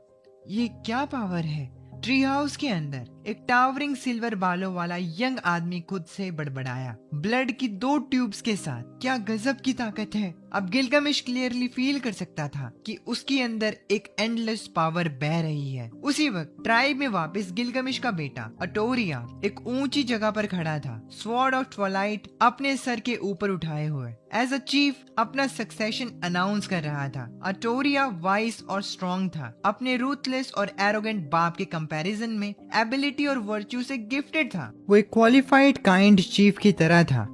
ये क्या पावर है? ट्री हाउस के अंदर एक टावरिंग सिल्वर बालों वाला यंग आदमी खुद से बड़बड़ाया, ब्लड की 2 ट्यूब्स के साथ। क्या गजब की ताकत है! अब गिलगमिश क्लियरली फील कर सकता था कि उसके अंदर एक एंडलेस पावर बह रही है। उसी वक्त ट्राइब में वापस गिलगमिश का बेटा अर्टोरिया एक ऊंची जगह पर खड़ा था, स्वॉर्ड ऑफ ट्वाइलाइट अपने सर के ऊपर उठाए हुए। एज अ चीफ अपना सक्सेशन अनाउंस कर रहा था। अर्टोरिया वाइस और स्ट्रॉन्ग था, अपने रूथलेस और एरोगेंट बाप के कंपैरिजन में एबिलिटी और वर्च्यू से गिफ्टेड था। वो एक क्वालिफाइड काइंड चीफ की तरह था।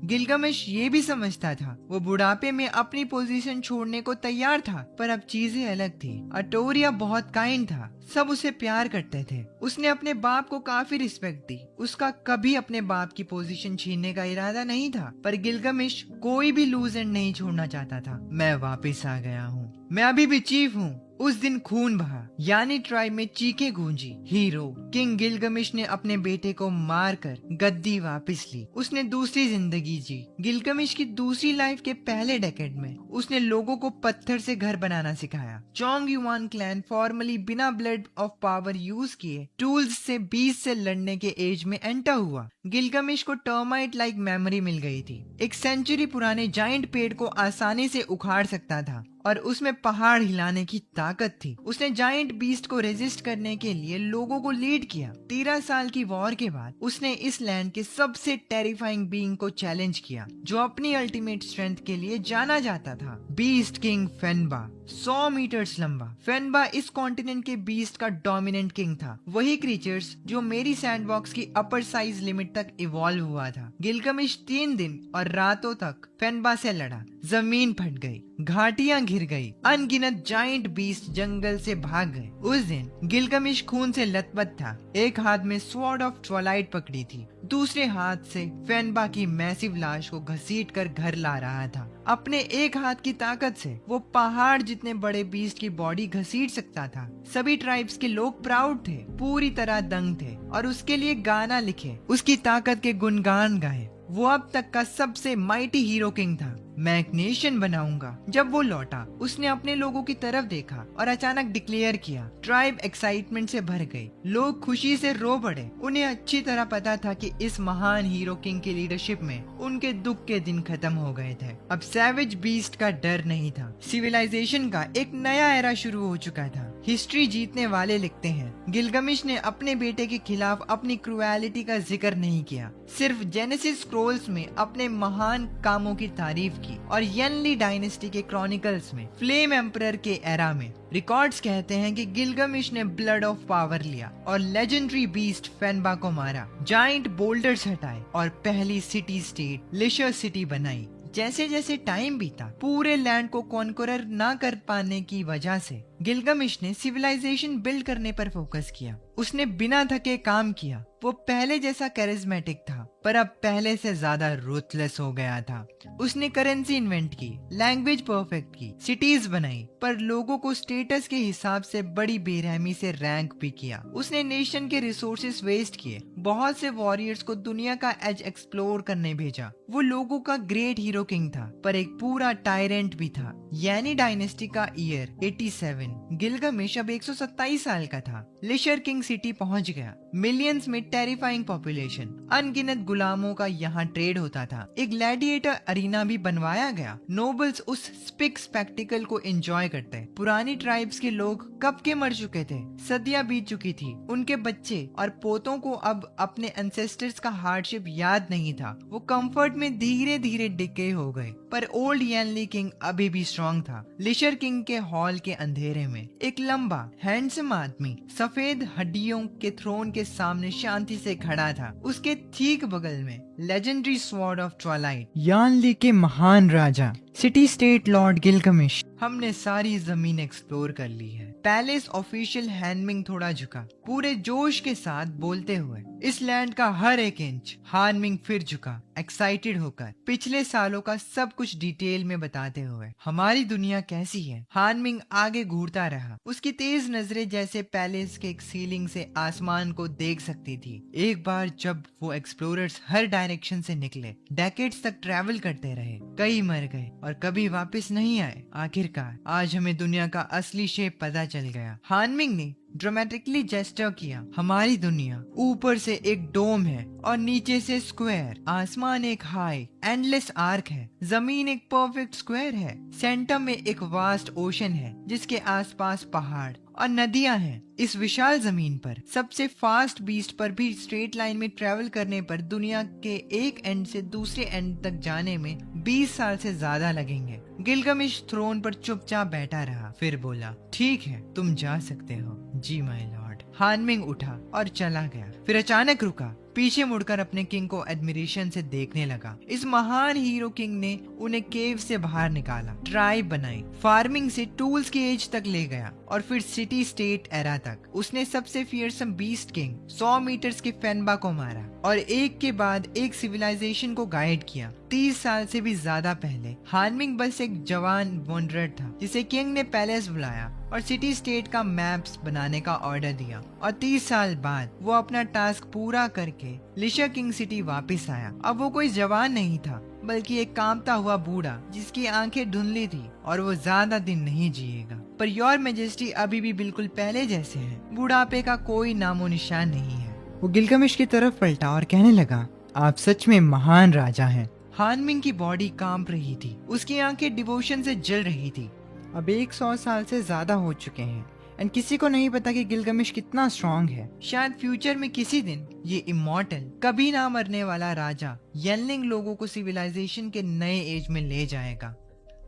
गिलगमिश ये भी समझता था वो बुढ़ापे में अपनी पोजीशन छोड़ने को तैयार था, पर अब चीजें अलग थी। अर्टोरिया बहुत काइंड था, सब उसे प्यार करते थे। उसने अपने बाप को काफी रिस्पेक्ट दी। उसका कभी अपने बाप की पोजीशन छीनने का इरादा नहीं था, पर गिलगमिश कोई भी लूज एंड नहीं छोड़ना चाहता था। मैं वापस आ गया हूँ, मैं अभी भी चीफ हूँ। उस दिन खून बहा, यानी ट्राइब में चीखें गूंजी। हीरो किंग गिलगमिश ने अपने बेटे को मारकर गद्दी वापस ली। उसने दूसरी जिंदगी जी। गिलगमिश की दूसरी लाइफ के पहले डेकेड में उसने लोगों को पत्थर से घर बनाना सिखाया। चोंग युआन क्लैन फॉर्मली बिना ब्लड ऑफ पावर यूज किए टूल्स से 20 से लड़ने के एज में एंटर हुआ। गिलगमिश को टर्माइट लाइक मेमोरी मिल गई थी। एक सेंचुरी पुराने जाइंट पेड़ को आसानी से उखाड़ सकता था और उसमें पहाड़ हिलाने की ताकत थी। उसने जाइंट बीस्ट को रेजिस्ट करने के लिए लोगों को लीड किया। 13 साल की वॉर के बाद उसने इस लैंड के सबसे टेरिफाइंग बीइंग को चैलेंज किया, जो अपनी अल्टीमेट स्ट्रेंथ के लिए जाना जाता था, बीस्ट किंग फेनबा। 100 मीटर्स लंबा फेनबा इस कॉन्टिनेंट के बीस्ट का डोमिनेंट किंग था। वही क्रीचर्स जो मेरी सैंडबॉक्स की अपर साइज लिमिट तक इवॉल्व हुआ था। गिलगमिश 3 दिन और रातों तक फेनबा से लड़ा। जमीन फट गई, घाटियां घिर गई, अनगिनत जाइंट बीस्ट जंगल से भाग गए। उस दिन गिलगमिश खून से लथपथ था। एक हाथ में स्वॉर्ड ऑफ ट्वाइलाइट पकड़ी थी, दूसरे हाथ से फेनबा की मैसिव लाश को घसीट कर घर ला रहा था। अपने एक हाथ की ताकत से वो पहाड़ जितने बड़े बीस्ट की बॉडी घसीट सकता था। सभी ट्राइब्स के लोग प्राउड थे, पूरी तरह दंग थे और उसके लिए गाना लिखे, उसकी ताकत के गुणगान गाए। वो अब तक का सबसे माइटी हीरो किंग था। मैं एक नेशन बनाऊंगा। जब वो लौटा उसने अपने लोगों की तरफ देखा और अचानक डिक्लेयर किया। ट्राइब एक्साइटमेंट से भर गई, लोग खुशी से रो पड़े। उन्हें अच्छी तरह पता था कि इस महान हीरो किंग की लीडरशिप में उनके दुख के दिन खत्म हो गए थे। अब सैवेज बीस्ट का डर नहीं था। सिविलाइजेशन का एक नया एरा शुरू हो चुका था। हिस्ट्री जीतने वाले लिखते हैं, गिलगमिश ने अपने बेटे के खिलाफ अपनी क्रूएलिटी का जिक्र नहीं किया, सिर्फ जेनेसिस स्क्रोल्स में अपने महान कामों की तारीफ की और यनली डायनेस्टी के क्रॉनिकल्स में फ्लेम एम्परर के एरा में रिकॉर्ड्स कहते हैं कि गिलगमिश ने ब्लड ऑफ पावर लिया और लेजेंडरी बीस्ट फेनबा को मारा, जाइंट बोल्डर्स हटाए और पहली सिटी स्टेट लिशर सिटी बनाई। जैसे जैसे टाइम बीता, पूरे लैंड को कॉन्करर ना कर पाने की वजह से गिलगमिश ने सिविलाइजेशन बिल्ड करने पर फोकस किया। उसने बिना थके काम किया। वो पहले जैसा कैरिज्मेटिक था, पर अब पहले से ज्यादा रूथलेस हो गया था। उसने करेंसी इन्वेंट की, लैंग्वेज परफेक्ट की, सिटीज बनाई, पर लोगों को स्टेटस के हिसाब से बड़ी बेरहमी से रैंक भी किया। उसने नेशन के रिसोर्सेस वेस्ट किए, बहुत से वॉरियर्स को दुनिया का एज एक्सप्लोर करने भेजा। वो लोगों का ग्रेट हीरो किंग था, पर एक पूरा टायरेंट भी था। यानी डायनेस्टी का ईयर 87। गिलगमिश अब 127 साल का था। लिशर किंग सिटी पहुंच गया। मिलियंस में टेरिफाइंग पॉपुलेशन, अनगिनत गुलामों का यहाँ ट्रेड होता था। एक ग्लैडिएटर अरीना भी बनवाया गया। नोबल्स उस स्पिक स्पेक्टिकल को एंजॉय करते। पुरानी ट्राइब्स के लोग कब के मर चुके थे, सदियां बीत चुकी थी। उनके बच्चे और पोतों को अब अपने एंसेस्टर्स का हार्डशिप याद नहीं था। वो कंफर्ट में धीरे धीरे डिके हो गए, पर ओल्ड यनली किंग अभी भी स्ट्रॉन्ग था। लिशर किंग के हॉल के अंधेरे में एक लंबा हैंडसम आदमी सफेद हड्डियों के थ्रोन के सामने शांति से खड़ा था। उसके ठीक बगल में legendary sword of Twilight, Yanli के महान राजा, सिटी स्टेट लॉर्ड गिलगमिश। हमने सारी जमीन एक्सप्लोर कर ली है। पैलेस ऑफिशियल हैनमिंग थोड़ा झुका, पूरे जोश के साथ बोलते हुए। इस लैंड का हर एक इंच। हानमिंग फिर झुका, एक्साइटेड होकर, पिछले सालों का सब कुछ डिटेल में बताते हुए। हमारी दुनिया कैसी है? हानमिंग आगे घूरता रहा। उसकी तेज नजरें जैसे पैलेस के एक सीलिंग से आसमान को देख सकती थी। एक बार जब वो एक्सप्लोरर्स हर डायरेक्शन से निकले, डेकेड्स तक ट्रैवल करते रहे, कई मर गए और कभी वापस नहीं आए। आखिरकार आज हमें दुनिया का असली शेप पता चल गया। हानमिंग ने ड्रामेटिकली जेस्चर किया। हमारी दुनिया ऊपर से एक डोम है और नीचे से स्क्वायर। आसमान एक हाई एंडलेस आर्क है, जमीन एक परफेक्ट स्क्वायर है, सेंटर में एक वास्ट ओशन है जिसके आसपास पहाड़ और नदियां हैं। इस विशाल जमीन पर सबसे फास्ट बीस्ट पर भी स्ट्रेट लाइन में ट्रेवल करने पर दुनिया के एक एंड से दूसरे एंड तक जाने में 20 साल से ज्यादा लगेंगे। गिलगमिश थ्रोन पर चुपचाप बैठा रहा, फिर बोला, ठीक है, तुम जा सकते हो। जी माय लॉर्ड। हानमिंग उठा और चला गया, फिर अचानक रुका, पीछे मुड़कर अपने किंग को एडमिरेशन से देखने लगा। इस महान हीरो किंग ने उन्हें केव से बाहर निकाला, ट्राइब बनाई, फार्मिंग से टूल्स की एज तक ले गया और फिर सिटी स्टेट एरा तक। उसने सबसे फियरसम बीस्ट किंग 100 मीटर्स के फेनबा को मारा और एक के बाद एक सिविलाइजेशन को गाइड किया। 30 साल से भी ज्यादा पहले हानमिंग बस एक जवान वॉन्डरर था जिसे किंग ने पैलेस बुलाया और सिटी स्टेट का मैप्स बनाने का ऑर्डर दिया। और 30 साल बाद वो अपना टास्क पूरा करके लिशर किंग सिटी वापस आया। अब वो कोई जवान नहीं था, बल्कि एक कांपता हुआ बूढ़ा जिसकी आंखें धुंधली थी और वो ज्यादा दिन नहीं जिएगा। पर योर मैजेस्टी अभी भी बिल्कुल पहले जैसे हैं। बुढ़ापे का कोई नामो निशान नहीं है। वो गिलगमिश की तरफ पलटा और कहने लगा, आप सच में महान राजा हैं। हानमिंग की बॉडी कांप रही थी, उसकी आंखें डिवोशन से जल रही थी। अब 100 साल से ज्यादा हो चुके हैं एंड किसी को नहीं पता कि गिलगमिश कितना स्ट्रॉन्ग है। शायद फ्यूचर में किसी दिन ये इमॉर्टल, कभी ना मरने वाला राजा यनलिंग लोगों को सिविलाइजेशन के नए एज में ले जाएगा।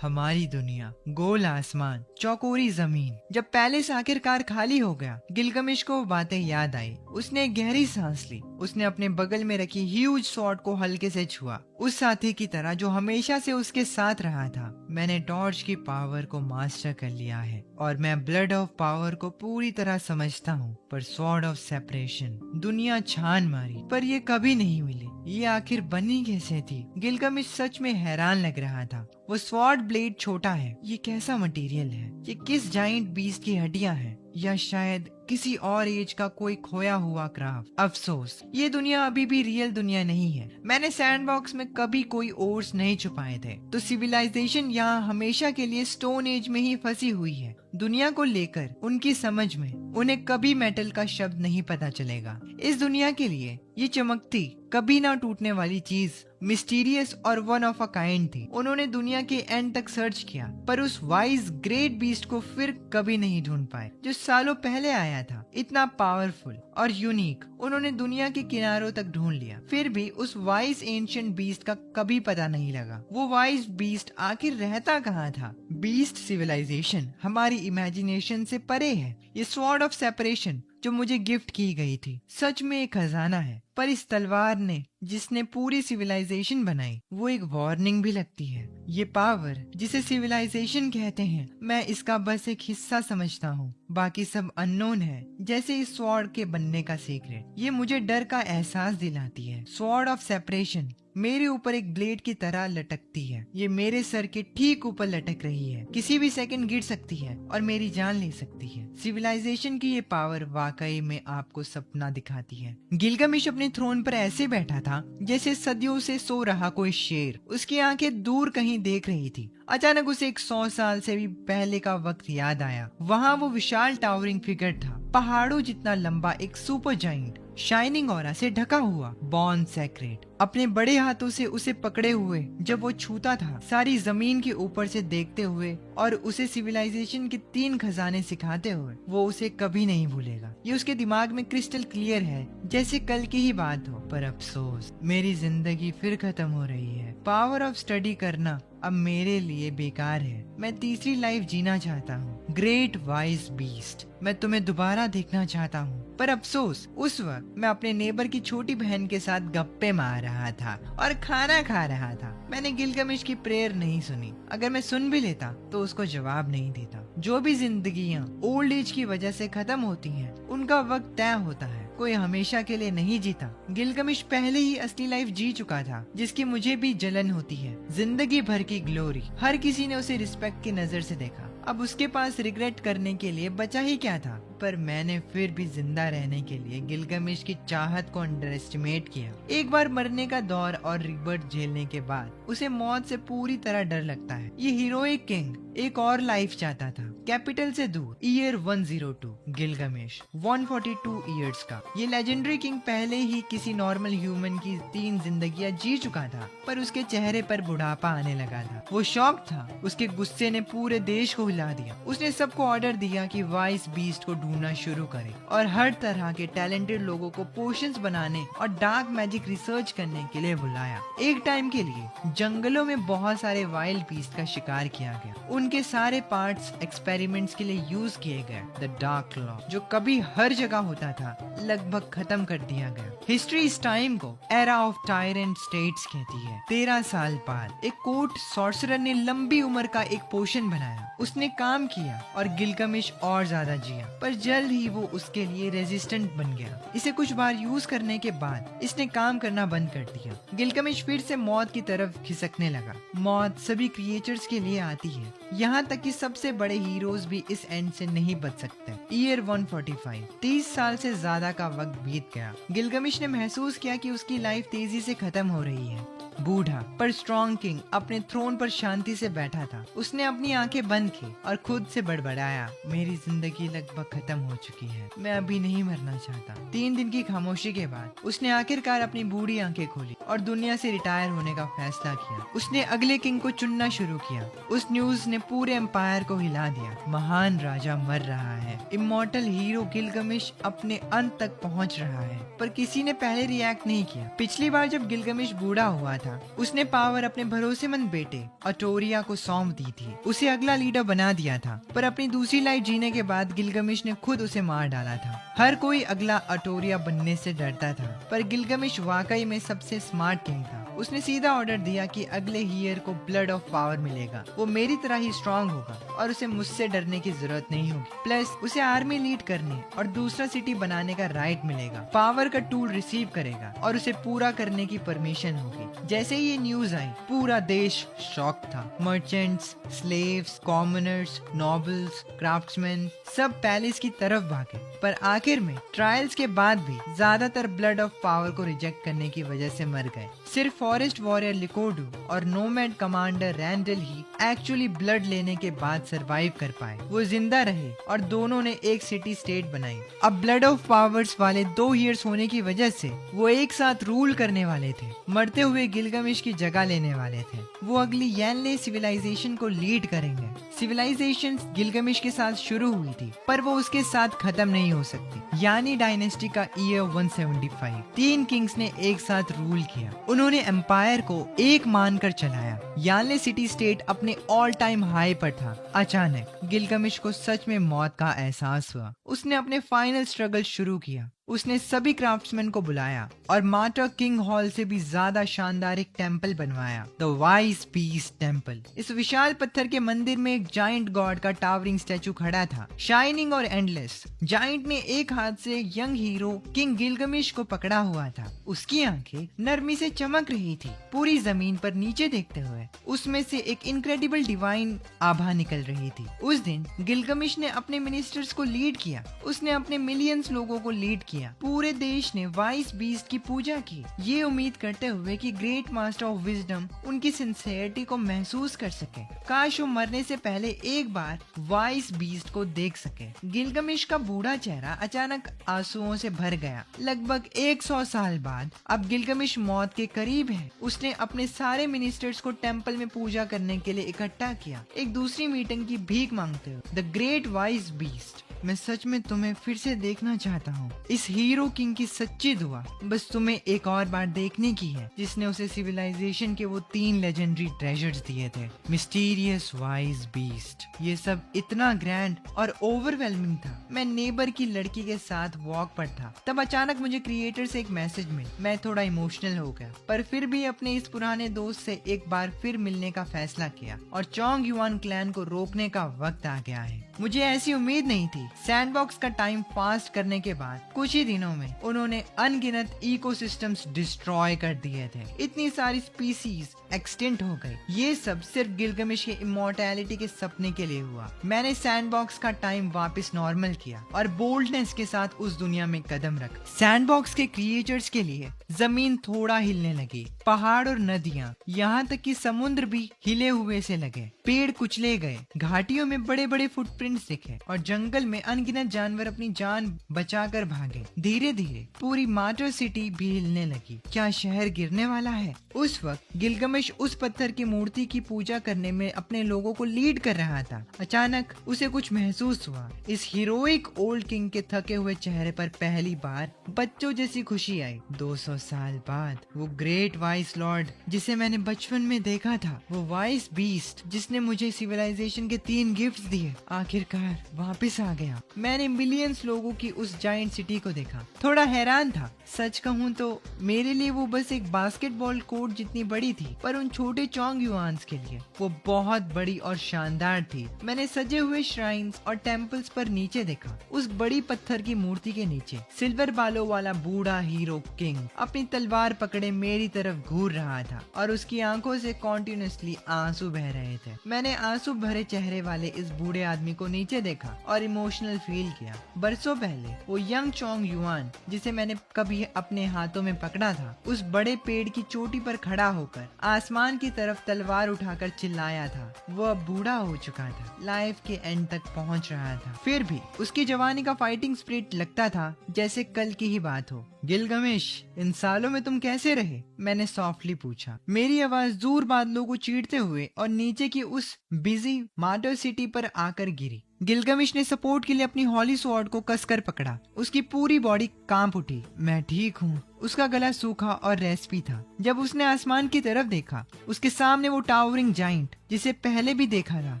हमारी दुनिया, गोल आसमान, चौकोरी जमीन। जब पैलेस आखिरकार खाली हो गया, गिलगमिश को वो बातें याद आई। उसने गहरी सांस ली। उसने अपने बगल में रखी ह्यूज स्वॉर्ड को हल्के से छुआ, उस साथी की तरह जो हमेशा से उसके साथ रहा था। मैंने टॉर्च की पावर को मास्टर कर लिया है और मैं ब्लड ऑफ पावर को पूरी तरह समझता हूँ, पर स्वॉर्ड ऑफ सेपरेशन दुनिया छान मारी पर ये कभी नहीं मिली। ये आखिर बनी कैसे थी? गिलगमिश सच में हैरान लग रहा था। वो स्वॉर्ड ब्लेड छोटा है, ये कैसा मटेरियल है? ये किस जाइंट बीस्ट की हड्डियां हैं? या शायद किसी और एज का कोई खोया हुआ क्राफ्ट। अफसोस, ये दुनिया अभी भी रियल दुनिया नहीं है। मैंने सैंडबॉक्स में कभी कोई ओर्स नहीं छुपाए थे, तो सिविलाइजेशन यहाँ हमेशा के लिए स्टोन एज में ही फंसी हुई है। दुनिया को लेकर उनकी समझ में उन्हें कभी मेटल का शब्द नहीं पता चलेगा। इस दुनिया के लिए ये चमकती, कभी ना टूटने वाली चीज मिस्टीरियस और वन ऑफ अ काइंड थी। उन्होंने दुनिया के एंड तक सर्च किया, पर उस वाइज ग्रेट बीस्ट को फिर कभी नहीं ढूंढ पाए जो सालों पहले आया था। इतना पावरफुल और यूनिक उन्होंने दुनिया के किनारों तक ढूंढ लिया, फिर भी उस वाइज एंशिएंट बीस्ट का कभी पता नहीं लगा। वो वाइज बीस्ट आखिर रहता कहाँ था? बीस्ट सिविलाइजेशन हमारी इमेजिनेशन से परे है। ये स्वॉर्ड ऑफ सेपरेशन जो मुझे गिफ्ट की गई थी सच में एक खजाना है, पर इस तलवार ने जिसने पूरी सिविलाइजेशन बनाई वो एक वार्निंग भी लगती है। ये पावर जिसे सिविलाइजेशन कहते हैं, मैं इसका बस एक हिस्सा समझता हूँ, बाकी सब अननोन है। जैसे इस स्वॉर्ड के बनने का सीक्रेट, ये मुझे डर का एहसास दिलाती है। स्वॉर्ड ऑफ सेपरेशन मेरे ऊपर एक ब्लेड की तरह लटकती है। ये मेरे सर के ठीक ऊपर लटक रही है, किसी भी सेकंड गिर सकती है और मेरी जान ले सकती है। सिविलाइजेशन की ये पावर वाकई में आपको सपना दिखाती है। गिलगामेश अपने थ्रोन पर ऐसे बैठा था जैसे सदियों से सो रहा कोई शेर। उसकी आंखें दूर कहीं देख रही थी। अचानक उसे एक 100 साल से भी पहले का वक्त याद आया। वहाँ वो विशाल टावरिंग फिगर था, पहाड़ों जितना लंबा, एक सुपर जाइंट, शाइनिंग ऑरा से ढका हुआ, बॉर्न सेक्रेट। अपने बड़े हाथों से उसे पकड़े हुए जब वो छूता था, सारी जमीन के ऊपर से देखते हुए और उसे सिविलाइजेशन के 3 खजाने सिखाते हुए, वो उसे कभी नहीं भूलेगा। ये उसके दिमाग में क्रिस्टल क्लियर है, जैसे कल की ही बात हो। पर अफसोस, मेरी जिंदगी फिर खत्म हो रही है। पावर ऑफ स्टडी करना अब मेरे लिए बेकार है। मैं तीसरी लाइफ जीना चाहता हूँ। ग्रेट वाइज बीस्ट, मैं तुम्हें दोबारा देखना चाहता हूँ। पर अफसोस, उस वक्त मैं अपने नेबर की छोटी बहन के साथ गप्पे मार रहा था और खाना खा रहा था। मैंने गिलगामेश की प्रेयर नहीं सुनी। अगर मैं सुन भी लेता तो उसको जवाब नहीं देता। जो भी जिंदगियाँ ओल्ड एज की वजह से खत्म होती हैं, उनका वक्त तय होता है, कोई हमेशा के लिए नहीं जीता। गिलगामेश पहले ही असली लाइफ जी चुका था, जिसकी मुझे भी जलन होती है। जिंदगी भर की ग्लोरी, हर किसी ने उसे रिस्पेक्ट की नजर से देखा। अब उसके पास रिग्रेट करने के लिए बचा ही क्या था? पर मैंने फिर भी जिंदा रहने के लिए गिलगामेश की चाहत को अंडर एस्टिमेट किया। एक बार मरने का दौर और रिबर्थ झेलने के बाद उसे मौत से पूरी तरह डर लगता है। ये हीरोइक किंग एक और लाइफ चाहता था, कैपिटल से दूर। ईयर 102, गिलगामेश 142 ईयर्स का। ये लेजेंडरी किंग पहले ही किसी नॉर्मल ह्यूमन की 3 जिंदगियां जी चुका था, पर उसके चेहरे पर बुढ़ापा आने लगा था। वो शॉक था। उसके गुस्से ने पूरे देश को हिला दिया। उसने सबको ऑर्डर दिया कि वाइस बीस्ट को ढूंढना शुरू करे और हर तरह के टैलेंटेड लोगों को पोशंस बनाने और डार्क मैजिक रिसर्च करने के लिए बुलाया। एक टाइम के लिए जंगलों में बहुत सारे वाइल्ड बीस्ट का शिकार किया गया। उनके सारे पार्ट्स एक्सपेरिमेंट्स के लिए यूज किए गए। द डार्क लॉ, जो कभी हर जगह होता था, लगभग खत्म कर दिया गया। हिस्ट्री इस टाइम को एरा ऑफ टायरेंट स्टेट्स कहती है। 13 साल बाद एक कोर्ट सॉर्सरर ने लंबी उम्र का एक पोशन बनाया। उसने काम किया और गिलगामेश और ज्यादा जिया, पर जल्द ही वो उसके लिए रेजिस्टेंट बन गया। इसे कुछ बार यूज करने के बाद इसने काम करना बंद कर दिया। गिलगामेश फिर से मौत की तरफ खिसकने लगा। मौत सभी क्रिएचर्स के लिए आती है, यहाँ तक कि सबसे बड़े हीरोज भी इस एंड से नहीं बच सकते। ईयर 145, 30 साल से ज्यादा का वक्त बीत गया। गिलगामेश ने महसूस किया कि उसकी लाइफ तेजी से खत्म हो रही है। बूढ़ा पर स्ट्रॉन्ग किंग अपने थ्रोन पर शांति से बैठा था। उसने अपनी आंखें बंद की और खुद से बड़बड़ाया, मेरी जिंदगी लगभग खत्म हो चुकी है, मैं अभी नहीं मरना चाहता। 3 दिन की खामोशी के बाद उसने आखिरकार अपनी बूढ़ी आंखें खोली और दुनिया से रिटायर होने का फैसला किया। उसने अगले किंग को चुनना शुरू किया। उस न्यूज ने पूरे एम्पायर को हिला दिया। महान राजा मर रहा है। इमॉर्टल हीरो गिलगामेश अपने अंत तक पहुंच रहा है। पर किसी ने पहले रिएक्ट नहीं किया। पिछली बार जब गिलगामेश बूढ़ा हुआ था, उसने पावर अपने भरोसेमंद बेटे अटोरिया को सौंप दी थी। उसे अगला लीडर बना दिया था, पर अपनी दूसरी लाइफ जीने के बाद गिलगामेश ने खुद उसे मार डाला था। हर कोई अगला अटोरिया बनने से डरता था, पर गिलगामेश वाकई में सबसे स्मार्ट किंग था। उसने सीधा ऑर्डर दिया कि अगले हीयर को ब्लड ऑफ पावर मिलेगा। वो मेरी तरह ही स्ट्रांग होगा और उसे मुझसे डरने की जरूरत नहीं होगी। प्लस उसे आर्मी लीड करने और दूसरा सिटी बनाने का राइट मिलेगा। पावर का टूल रिसीव करेगा और उसे पूरा करने की परमिशन होगी। जैसे ही ये न्यूज आई, पूरा देश शॉक था। Merchants, slaves, commoners, nobles, craftsman सब पैलेस की तरफ भागे। पर आखिर में ट्रायल्स के बाद भी ज्यादातर ब्लड ऑफ पावर को रिजेक्ट करने की वजह से मर गए। सिर्फ फॉरेस्ट वॉरियर लिकोडू और नोमैड कमांडर रैंडल ही एक्चुअली ब्लड लेने के बाद सरवाइव कर पाए। वो जिंदा रहे और दोनों ने एक सिटी स्टेट बनाई। अब ब्लड ऑफ पावर्स वाले 2 ईयर्स होने की वजह से वो एक साथ रूल करने वाले थे। मरते हुए गिलगमिश की जगह लेने वाले थे। वो अगली यैनले सिविलाइजेशन को लीड करेंगे। सिविलाइजेशन गिलगमिश के साथ शुरू हुई थी, पर वो उसके साथ खत्म नहीं हो सकती। यानी डायनेस्टी का ईयर 175। 3 किंग्स ने एक साथ रूल किया। उन्होंने एम्पायर को एक मानकर चलाया। यानले सिटी स्टेट अपने ऑल टाइम हाई पर था। अचानक गिलगमिश को सच में मौत का एहसास हुआ। उसने अपने फाइनल स्ट्रगल शुरू किया। उसने सभी क्राफ्ट्समैन को बुलाया और मार्टर किंग हॉल से भी ज्यादा शानदार एक टेम्पल बनवाया, द वाइज पीस टेम्पल। इस विशाल पत्थर के मंदिर में एक जाइंट गॉड का टावरिंग स्टैचू खड़ा था, शाइनिंग और एंडलेस। जाइंट ने एक हाथ से यंग हीरो किंग गिलगमिश को पकड़ा हुआ था। उसकी आंखें नरमी से चमक रही थी। पूरी जमीन पर नीचे देखते हुए उसमें से एक इनक्रेडिबल डिवाइन आभा निकल रही थी। उस दिन गिलगमिश ने अपने मिनिस्टर्स को लीड किया। उसने अपने मिलियंस लोगों को लीड किया। पूरे देश ने वाइस बीस्ट की पूजा की, ये उम्मीद करते हुए कि ग्रेट मास्टर ऑफ विजडम उनकी सिंसियरिटी को महसूस कर सके। काश वो मरने से पहले एक बार वाइस बीस्ट को देख सके। गिलगमिश का बूढ़ा चेहरा अचानक आंसुओं से भर गया। लगभग 100 साल बाद अब गिलगमिश मौत के करीब है। उसने अपने सारे मिनिस्टर्स को टेम्पल में पूजा करने के लिए इकट्ठा किया, एक दूसरी मीटिंग की भीख मांगते हुए। द ग्रेट वाइस बीस्ट, मैं सच में तुम्हें फिर से देखना चाहता हूँ। इस हीरो किंग की सच्ची दुआ बस तुम्हें एक और बार देखने की है, जिसने उसे सिविलाइजेशन के वो 3 लेजेंडरी ट्रेजर्स दिए थे। Mysterious wise beast. ये सब इतना ग्रैंड और ओवरवेलमिंग था। मैं नेबर की लड़की के साथ वॉक पर था, तब अचानक मुझे क्रिएटर से एक मैसेज मिला। मैं थोड़ा इमोशनल हो गया, पर फिर भी अपने इस पुराने दोस्त से एक बार फिर मिलने का फैसला किया और चोंग युआन क्लैन को रोकने का वक्त आ गया है। मुझे ऐसी उम्मीद नहीं थी। सैंडबॉक्स का टाइम फास्ट करने के बाद कुछ ही दिनों में उन्होंने अनगिनत इकोसिस्टम्स डिस्ट्रॉय कर दिए थे। इतनी सारी स्पीसीज एक्सटिंक्ट हो गई। ये सब सिर्फ गिलगमिश के इमॉर्टैलिटी के सपने के लिए हुआ। मैंने सैंडबॉक्स का टाइम वापस नॉर्मल किया और बोल्डनेस के साथ उस दुनिया में कदम रखा। सैंडबॉक्स के क्रिएचर्स के लिए जमीन थोड़ा हिलने लगी। पहाड़ और नदियाँ, यहाँ तक कि समुद्र भी हिले हुए से लगे। पेड़ कुचले गए, घाटियों में बड़े बड़े फुटप्रिंट्स दिखे और जंगल में अनगिनत जानवर अपनी जान बचाकर भागे। धीरे धीरे पूरी मार्टर सिटी भी हिलने लगी। क्या शहर गिरने वाला है? उस वक्त गिलगमिश उस पत्थर की मूर्ति की पूजा करने में अपने लोगों को लीड कर रहा था। अचानक उसे कुछ महसूस हुआ। इस हीरोइक ओल्ड किंग के थके हुए चेहरे पर पहली बार बच्चों जैसी खुशी आई। 200 साल बाद वो ग्रेट वाइस लॉर्ड जिसे मैंने बचपन में देखा था, वो वाइस बीस्ट जिसने मुझे सिविलाइजेशन के 3 गिफ्ट्स दिए, आखिरकार वापस आ गया। मैंने मिलियंस लोगों की उस जाइंट सिटी को देखा। थोड़ा हैरान था। सच कहूँ तो मेरे लिए वो बस एक बास्केटबॉल कोर्ट जितनी बड़ी थी, पर उन छोटे चोंग युआन्स के लिए वो बहुत बड़ी और शानदार थी। मैंने सजे हुए श्राइन्स और टेम्पल्स पर नीचे देखा। उस बड़ी पत्थर की मूर्ति के नीचे सिल्वर बालों वाला बूढ़ा हीरो किंग अपनी तलवार पकड़े मेरी तरफ घूर रहा था और उसकी आंखों से कॉन्टिन्यूसली आंसू बह रहे थे। मैंने आंसू भरे चेहरे वाले इस बूढ़े आदमी को नीचे देखा और इमोशनल फील किया। बरसों पहले वो यंग चोंग युआन जिसे मैंने कभी अपने हाथों में पकड़ा था, उस बड़े पेड़ की चोटी पर खड़ा होकर आसमान की तरफ तलवार उठाकर चिल्लाया था। वो अब बूढ़ा हो चुका था, लाइफ के एंड तक पहुंच रहा था। फिर भी उसकी जवानी का फाइटिंग स्पिरिट लगता था जैसे कल की ही बात हो। गिलगमिश, इन सालों में तुम कैसे रहे? मैंने सॉफ्टली पूछा। मेरी आवाज दूर बादलों को चीरते हुए और नीचे की उस बिजी मार्टर सिटी पर आकर गिरी। गिलगमिश ने सपोर्ट के लिए अपनी हॉली स्वॉर्ड को कसकर पकड़ा। उसकी पूरी बॉडी कांप उठी। मैं ठीक हूँ। उसका गला सूखा और रेस्पी था। जब उसने आसमान की तरफ देखा, उसके सामने वो टावरिंग जाइंट जिसे पहले भी देखा था,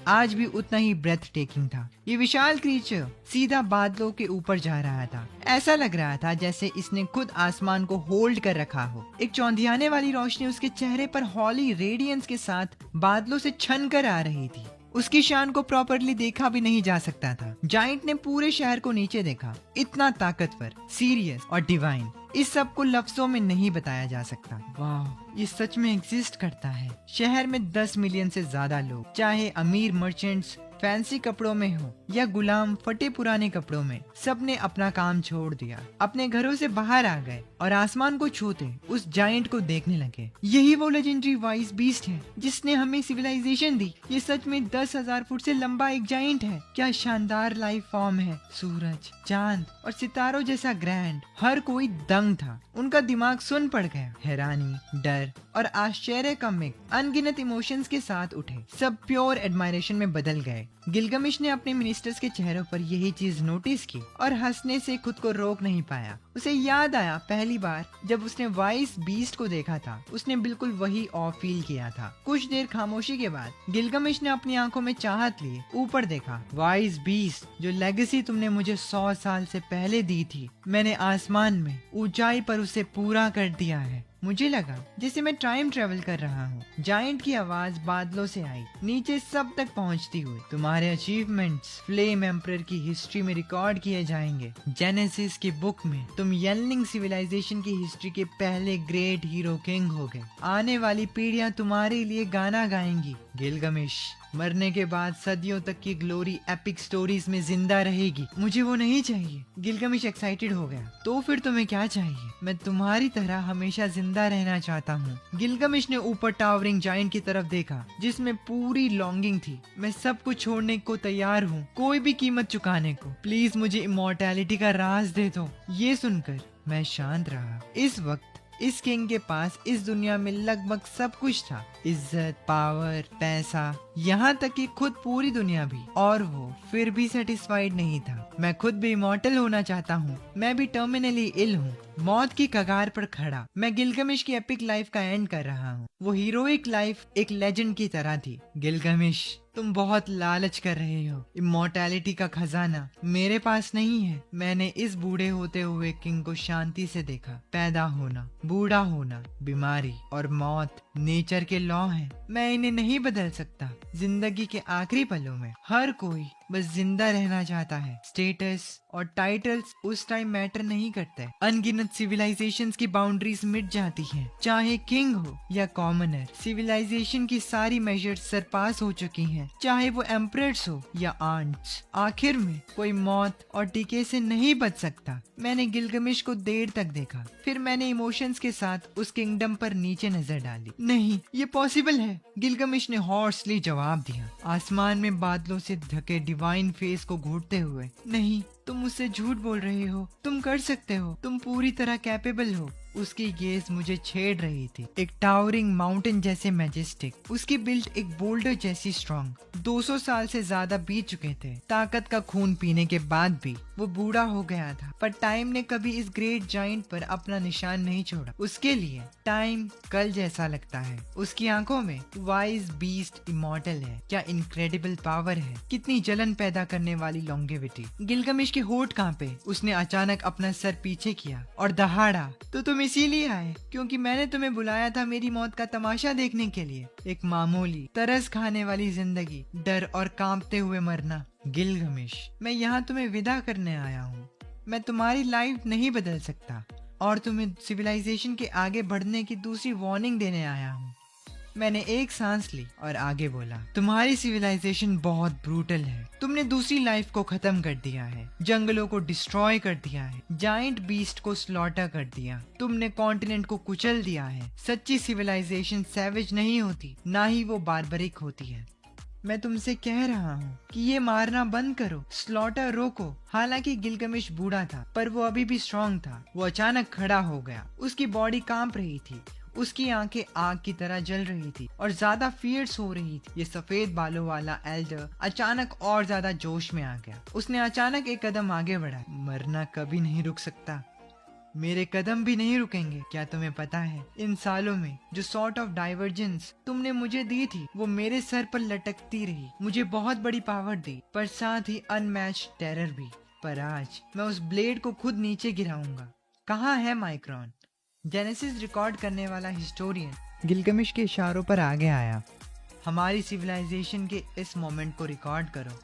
आज भी उतना ही ब्रेथ टेकिंग था। ये विशाल क्रीचर सीधा बादलों के ऊपर जा रहा था। ऐसा लग रहा था जैसे इसने खुद आसमान को होल्ड कर रखा हो। एक चौंधियाने वाली रोशनी उसके चेहरे पर हॉली रेडियंस के साथ बादलों से छन कर आ रही थी। उसकी शान को प्रॉपरली देखा भी नहीं जा सकता था। जाइंट ने पूरे शहर को नीचे देखा। इतना ताकतवर, सीरियस और डिवाइन, इस सब को लफ्जों में नहीं बताया जा सकता। वाह, ये सच में एग्जिस्ट करता है। शहर में 10 मिलियन से ज्यादा लोग, चाहे अमीर मर्चेंट्स फैंसी कपड़ों में हो या गुलाम फटे पुराने कपड़ों में, सबने अपना काम छोड़ दिया, अपने घरों से बाहर आ गए और आसमान को छूते उस जायंट को देखने लगे। यही वो लेजेंडरी वाइस बीस्ट है जिसने हमें सिविलाइजेशन दी। ये सच में 10,000 फुट से लंबा एक जायंट है। क्या शानदार लाइफ फॉर्म है। सूरज, चांद और सितारों जैसा ग्रैंड। हर कोई दंग था। उनका दिमाग सुन पड़ गया। हैरानी, डर और आश्चर्य का मिक्स अनगिनत इमोशंस के साथ उठे। सब प्योर एडमायरेशन में बदल गए। गिलगमिश ने अपने मिनिस्टर्स के चेहरों पर यही चीज नोटिस की और हंसने से खुद को रोक नहीं पाया। उसे याद आया पहली बार जब उसने वाइस बीस्ट को देखा था। उसने बिल्कुल वही ऑ फील किया था। कुछ देर खामोशी के बाद गिलगमिश ने अपनी आंखों में चाहत लिए ऊपर देखा। वाइस बीस्ट, जो लेगेसी तुमने मुझे 100 साल से पहले दी थी, मैंने आसमान में ऊंचाई पर उसे पूरा कर दिया है। मुझे लगा जैसे मैं टाइम ट्रेवल कर रहा हूँ। जायंट की आवाज बादलों से आई, नीचे सब तक पहुँचती हुई। तुम्हारे अचीवमेंट्स फ्लेम एम्परर की हिस्ट्री में रिकॉर्ड किए जाएंगे। जेनेसिस की बुक में तुम यंगलिंग सिविलाइजेशन की हिस्ट्री के पहले ग्रेट हीरो किंग हो गए। आने वाली पीढ़ियां तुम्हारे लिए गाना गाएंगी। गिलगमिश, मरने के बाद सदियों तक की ग्लोरी एपिक स्टोरीज में जिंदा रहेगी। मुझे वो नहीं चाहिए। गिलगमिश एक्साइटेड हो गया। तो फिर तुम्हें क्या चाहिए? मैं तुम्हारी तरह हमेशा जिंदा रहना चाहता हूँ। गिलगमिश ने ऊपर टावरिंग जायंट की तरफ देखा जिसमें पूरी लॉन्गिंग थी। मैं सब कुछ छोड़ने को तैयार हूँ, कोई भी कीमत चुकाने को। प्लीज मुझे इमॉर्टैलिटी का राज दे दो। ये सुनकर मैं शांत रहा। इस वक्त इस किंग के पास इस दुनिया में लगभग सब कुछ था। इज्जत, पावर, पैसा, यहाँ तक कि खुद पूरी दुनिया भी। और वो फिर भी सेटिस्फाइड नहीं था। मैं खुद भी इमॉर्टल होना चाहता हूँ। मैं भी टर्मिनली इल हूँ, मौत की कगार पर खड़ा। मैं गिलगमिश की एपिक लाइफ का एंड कर रहा हूँ। वो हीरोइक लाइफ एक लेजेंड की तरह थी। गिलगमिश, तुम बहुत लालच कर रहे हो। इमॉर्टैलिटी का खजाना मेरे पास नहीं है। मैंने इस बूढ़े होते हुए किंग को शांति से देखा। पैदा होना, बूढ़ा होना, बीमारी और मौत नेचर के लॉ हैं। मैं इन्हें नहीं बदल सकता। जिंदगी के आखिरी पलों में हर कोई बस जिंदा रहना चाहता है। स्टेटस और टाइटल्स उस टाइम मैटर नहीं करते। अनगिनत सिविलाइजेशंस की बाउंड्रीज मिट जाती हैं, चाहे किंग हो या कॉमनर। सिविलाइजेशन की सारी मेजर्स सरपास हो चुकी हैं, चाहे वो एम्परर्स हो या आंट्स। आखिर में कोई मौत और टीके से नहीं बच सकता। मैंने गिलगमिश को देर तक देखा, फिर मैंने इमोशंस के साथ उस किंगडम पर नीचे नजर डाली। नहीं, ये पॉसिबल है, गिलगमिश ने हॉर्सली जवाब दिया, आसमान में बादलों से ढके डिवाइन फेस को घूरते हुए। नहीं, तुम मुझसे झूठ बोल रहे हो। तुम कर सकते हो, तुम पूरी तरह कैपेबल हो। उसकी गेज मुझे छेड़ रही थी। एक टावरिंग माउंटेन जैसे मैजेस्टिक, उसकी बिल्ड एक बोल्डर जैसी स्ट्रॉन्ग। 200 साल से ज्यादा बीत चुके थे। ताकत का खून पीने के बाद भी वो बूढ़ा हो गया था, पर टाइम ने कभी इस ग्रेट जायंट पर अपना निशान नहीं छोड़ा। उसके लिए टाइम कल जैसा लगता है। उसकी आंखों में वाइज बीस्ट इमॉर्टल है। क्या इनक्रेडिबल पावर है, कितनी जलन पैदा करने वाली लॉन्गेविटी। गिलगमिश के होठ कांपे। उसने अचानक अपना सर पीछे किया और दहाड़ा, तो तुम इसीलिए आए क्योंकि मैंने तुम्हें बुलाया था मेरी मौत का तमाशा देखने के लिए। एक मामूली तरस खाने वाली जिंदगी, डर और कांपते हुए मरना। गिलगमिश, मैं यहाँ तुम्हें विदा करने आया हूँ। मैं तुम्हारी लाइफ नहीं बदल सकता और तुम्हें सिविलाइजेशन के आगे बढ़ने की दूसरी वार्निंग देने आया हूँ। मैंने एक सांस ली और आगे बोला, तुम्हारी सिविलाइजेशन बहुत ब्रूटल है। तुमने दूसरी लाइफ को खत्म कर दिया है, जंगलों को डिस्ट्रॉय कर दिया है, जायंट बीस्ट को स्लॉटर कर दिया। तुमने कॉन्टिनेंट को कुचल दिया है। सच्ची सिविलाइजेशन सैवेज नहीं होती, ना ही वो बारबरिक होती है। मैं तुमसे कह रहा हूँ कि ये मारना बंद करो, स्लॉटर रोको। हालांकि गिलगमिश बूढ़ा था, पर वो अभी भी स्ट्रॉन्ग था। वो अचानक खड़ा हो गया। उसकी बॉडी कांप रही थी। उसकी आंखें आग की तरह जल रही थी और ज्यादा फियर्स हो रही थी। ये सफेद बालों वाला एल्डर अचानक और ज्यादा जोश में आ गया। उसने अचानक एक कदम आगे बढ़ा। मरना कभी नहीं रुक सकता, मेरे कदम भी नहीं रुकेंगे। क्या तुम्हें पता है, इन सालों में जो सॉर्ट ऑफ डाइवर्जेंस तुमने मुझे दी थी वो मेरे सर पर लटकती रही, मुझे बहुत बड़ी पावर दी पर साथ ही अनमैच्ड टेरर भी। पर आज मैं उस ब्लेड को खुद नीचे गिराऊंगा। कहाँ है माइक्रोन? जेनेसिस रिकॉर्ड करने वाला हिस्टोरियन गिलगमिश के इशारों पर आगे आया। हमारी सिविलाइजेशन के इस मोमेंट को रिकॉर्ड करो,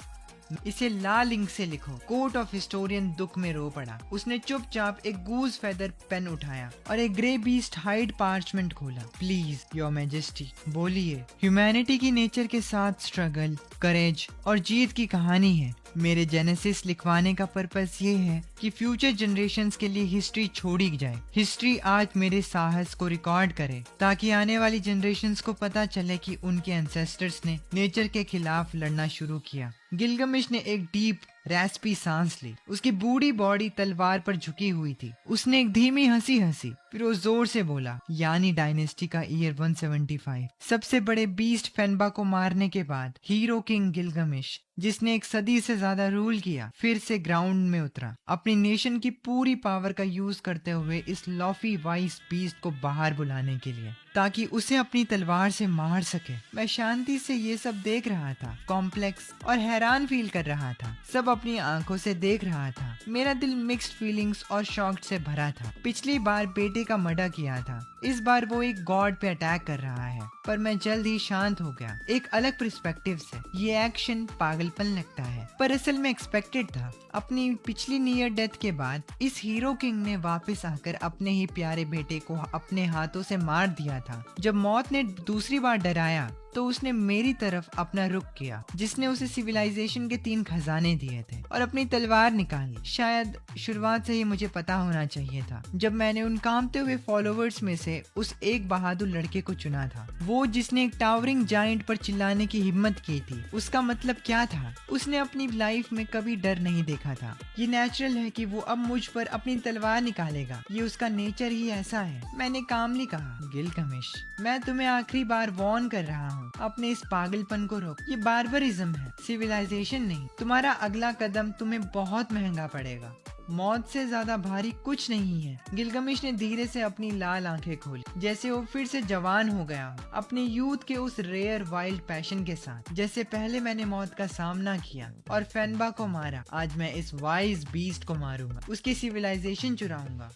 इसे लाल इंक से लिखो। कोर्ट ऑफ हिस्टोरियन दुख में रो पड़ा। उसने चुपचाप एक गूज फेदर पेन उठाया और एक ग्रे बीस्ट हाइड पार्चमेंट खोला। प्लीज योर मैजेस्टी, बोलिए। ह्यूमैनिटी की नेचर के साथ स्ट्रगल, करेज और जीत की कहानी है। मेरे जेनेसिस लिखवाने का पर्पस ये है कि फ्यूचर जनरेशन्स के लिए हिस्ट्री छोड़ी जाए। हिस्ट्री आज मेरे साहस को रिकॉर्ड करे ताकि आने वाली जनरेशन्स को पता चले कि उनके एंसेस्टर्स ने नेचर के खिलाफ लड़ना शुरू किया। गिलगमिश ने एक डीप रैस्पी सांस ली। उसकी बूढ़ी बॉडी तलवार पर झुकी हुई थी। उसने एक धीमी हंसी हंसी, फिर वो जोर से बोला, यानी डायनेस्टी का ईयर 175। सबसे बड़े बीस्ट फेनबा को मारने के बाद हीरो किंग गिलगमिश, जिसने एक सदी से ज्यादा रूल किया, फिर से ग्राउंड में उतरा, अपनी नेशन की पूरी पावर का यूज करते हुए इस लॉफी वाइस बीस्ट को बाहर बुलाने के लिए, ताकि उसे अपनी तलवार से मार सके। मैं शांति से ये सब देख रहा था, कॉम्प्लेक्स और हैरान फील कर रहा था। सब अपनी आंखों से देख रहा था। मेरा दिल मिक्स्ड फीलिंग्स और शॉक से भरा था। पिछली बार बेटे का मर्डर किया था, इस बार वो एक गॉड पे अटैक कर रहा है। पर मैं जल्द ही शांत हो गया, एक अलग पर्सपेक्टिव से। ये एक्शन पागलपन लगता है, पर असल में एक्सपेक्टेड था। अपनी पिछली नियर डेथ के बाद इस हीरो किंग ने वापस आकर अपने ही प्यारे बेटे को अपने हाथों से मार दिया था। जब मौत ने दूसरी बार डराया तो उसने मेरी तरफ अपना रुख किया, जिसने उसे सिविलाइजेशन के 3 खजाने दिए थे और अपनी तलवार निकाली। शायद शुरुआत से ही मुझे पता होना चाहिए था, जब मैंने उन कांपते हुए फॉलोवर्स में से उस एक बहादुर लड़के को चुना था, वो जिसने एक टावरिंग जायंट पर चिल्लाने की हिम्मत की थी। उसका मतलब क्या था? उसने अपनी लाइफ में कभी डर नहीं देखा था। ये नेचुरल है कि वो अब मुझ पर अपनी तलवार निकालेगा, ये उसका नेचर ही ऐसा है। मैंने कामली कहा, गिलगमिश, मैं तुम्हें आखिरी बार वार्न कर रहा हूँ, अपने इस पागलपन को रोक। ये बार्बरिज्म है, सिविलाइजेशन नहीं। तुम्हारा अगला कदम तुम्हें बहुत महंगा पड़ेगा। मौत से ज्यादा भारी कुछ नहीं है। गिलगमिश ने धीरे से अपनी लाल आंखें खोली, जैसे वो फिर से जवान हो गया हो, अपने यूथ के उस रेयर वाइल्ड पैशन के साथ। जैसे पहले मैंने मौत का सामना किया और फेनबा को मारा, आज मैं इस वाइज बीस्ट को मारूंगा, उसकी सिविलाइजेशन चुराऊंगा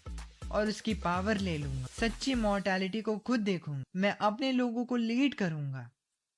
और उसकी पावर ले लूंगा। सच्ची मॉर्टैलिटी को खुद देखूंगा। मैं अपने लोगों को लीड करूंगा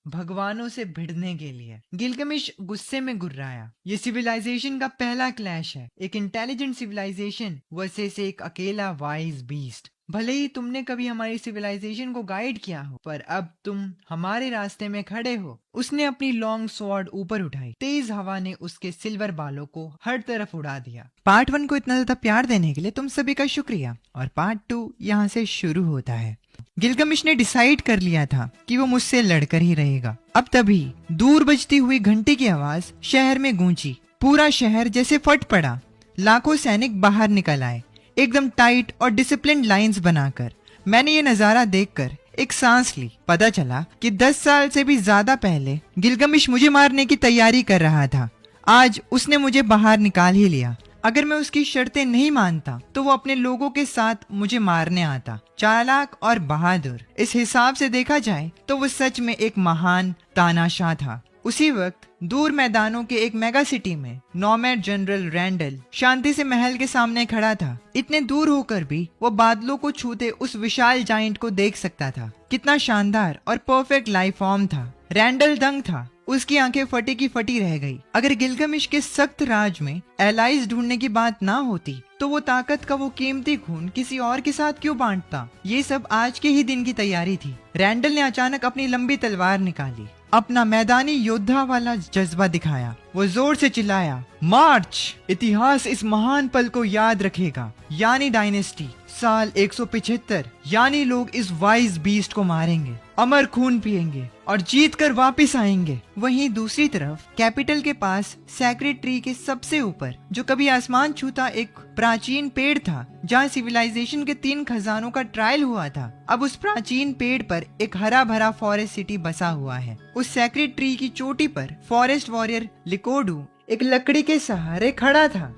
भगवानों से भिड़ने के लिए। गिलगमिश गुस्से में गुर्राया। ये सिविलाइजेशन का पहला क्लैश है, एक इंटेलिजेंट सिविलाइजेशन वर्सेस एक अकेला वाइज बीस्ट। भले ही तुमने कभी हमारी सिविलाइजेशन को गाइड किया हो, पर अब तुम हमारे रास्ते में खड़े हो। उसने अपनी लॉन्ग स्वॉर्ड ऊपर उठाई। तेज हवा ने उसके सिल्वर बालों को हर तरफ उड़ा दिया। पार्ट 1 को इतना ज्यादा प्यार देने के लिए तुम सभी का शुक्रिया, और पार्ट 2 यहाँ से शुरू होता है। गिलगमिश ने डिसाइड कर लिया था कि वो मुझसे लड़कर ही रहेगा। अब तभी दूर बजती हुई घंटी की आवाज शहर में गूंजी। पूरा शहर जैसे फट पड़ा। लाखों सैनिक बाहर निकल आए, एकदम टाइट और डिसिप्लिन्ड लाइंस बनाकर। मैंने ये नजारा देखकर एक सांस ली। पता चला कि 10 साल से भी ज्यादा पहले गिलगमिश मुझे मारने की तैयारी कर रहा था। आज उसने मुझे बाहर निकाल ही लिया। अगर मैं उसकी शर्तें नहीं मानता तो वो अपने लोगों के साथ मुझे मारने आता। चालाक और बहादुर। इस हिसाब से देखा जाए तो वो सच में एक महान तानाशाह था। उसी वक्त दूर मैदानों के एक मेगा सिटी में नॉमैड जनरल रैंडल शांति से महल के सामने खड़ा था। इतने दूर होकर भी वो बादलों को छूते उस विशाल जाइंट को देख सकता था। कितना शानदार और परफेक्ट लाइफ फॉर्म था। रैंडल दंग था। उसकी आंखें फटी की फटी रह गई। अगर गिलगमिश के सख्त राज में एलाइज ढूंढने की बात ना होती तो वो ताकत का वो कीमती खून किसी और के साथ क्यों बांटता? ये सब आज के ही दिन की तैयारी थी। रैंडल ने अचानक अपनी लंबी तलवार निकाली, अपना मैदानी योद्धा वाला जज्बा दिखाया। वो जोर से चिल्लाया, मार्च! इतिहास इस महान पल को याद रखेगा, यानी डायनेस्टी साल 175, यानी लोग इस वाइज बीस्ट को मारेंगे। अमर खून पिएंगे और जीत कर वापिस आएंगे। वहीं दूसरी तरफ कैपिटल के पास सैक्रेड ट्री के सबसे ऊपर, जो कभी आसमान छूता एक प्राचीन पेड़ था, जहाँ सिविलाइजेशन के 3 खजानों का ट्रायल हुआ था, अब उस प्राचीन पेड़ पर एक हरा भरा फॉरेस्ट सिटी बसा हुआ है। उस सैक्रेड ट्री की चोटी पर फॉरेस्ट वॉरियर लिकोडू एक लकड़ी के सहारे खड़ा था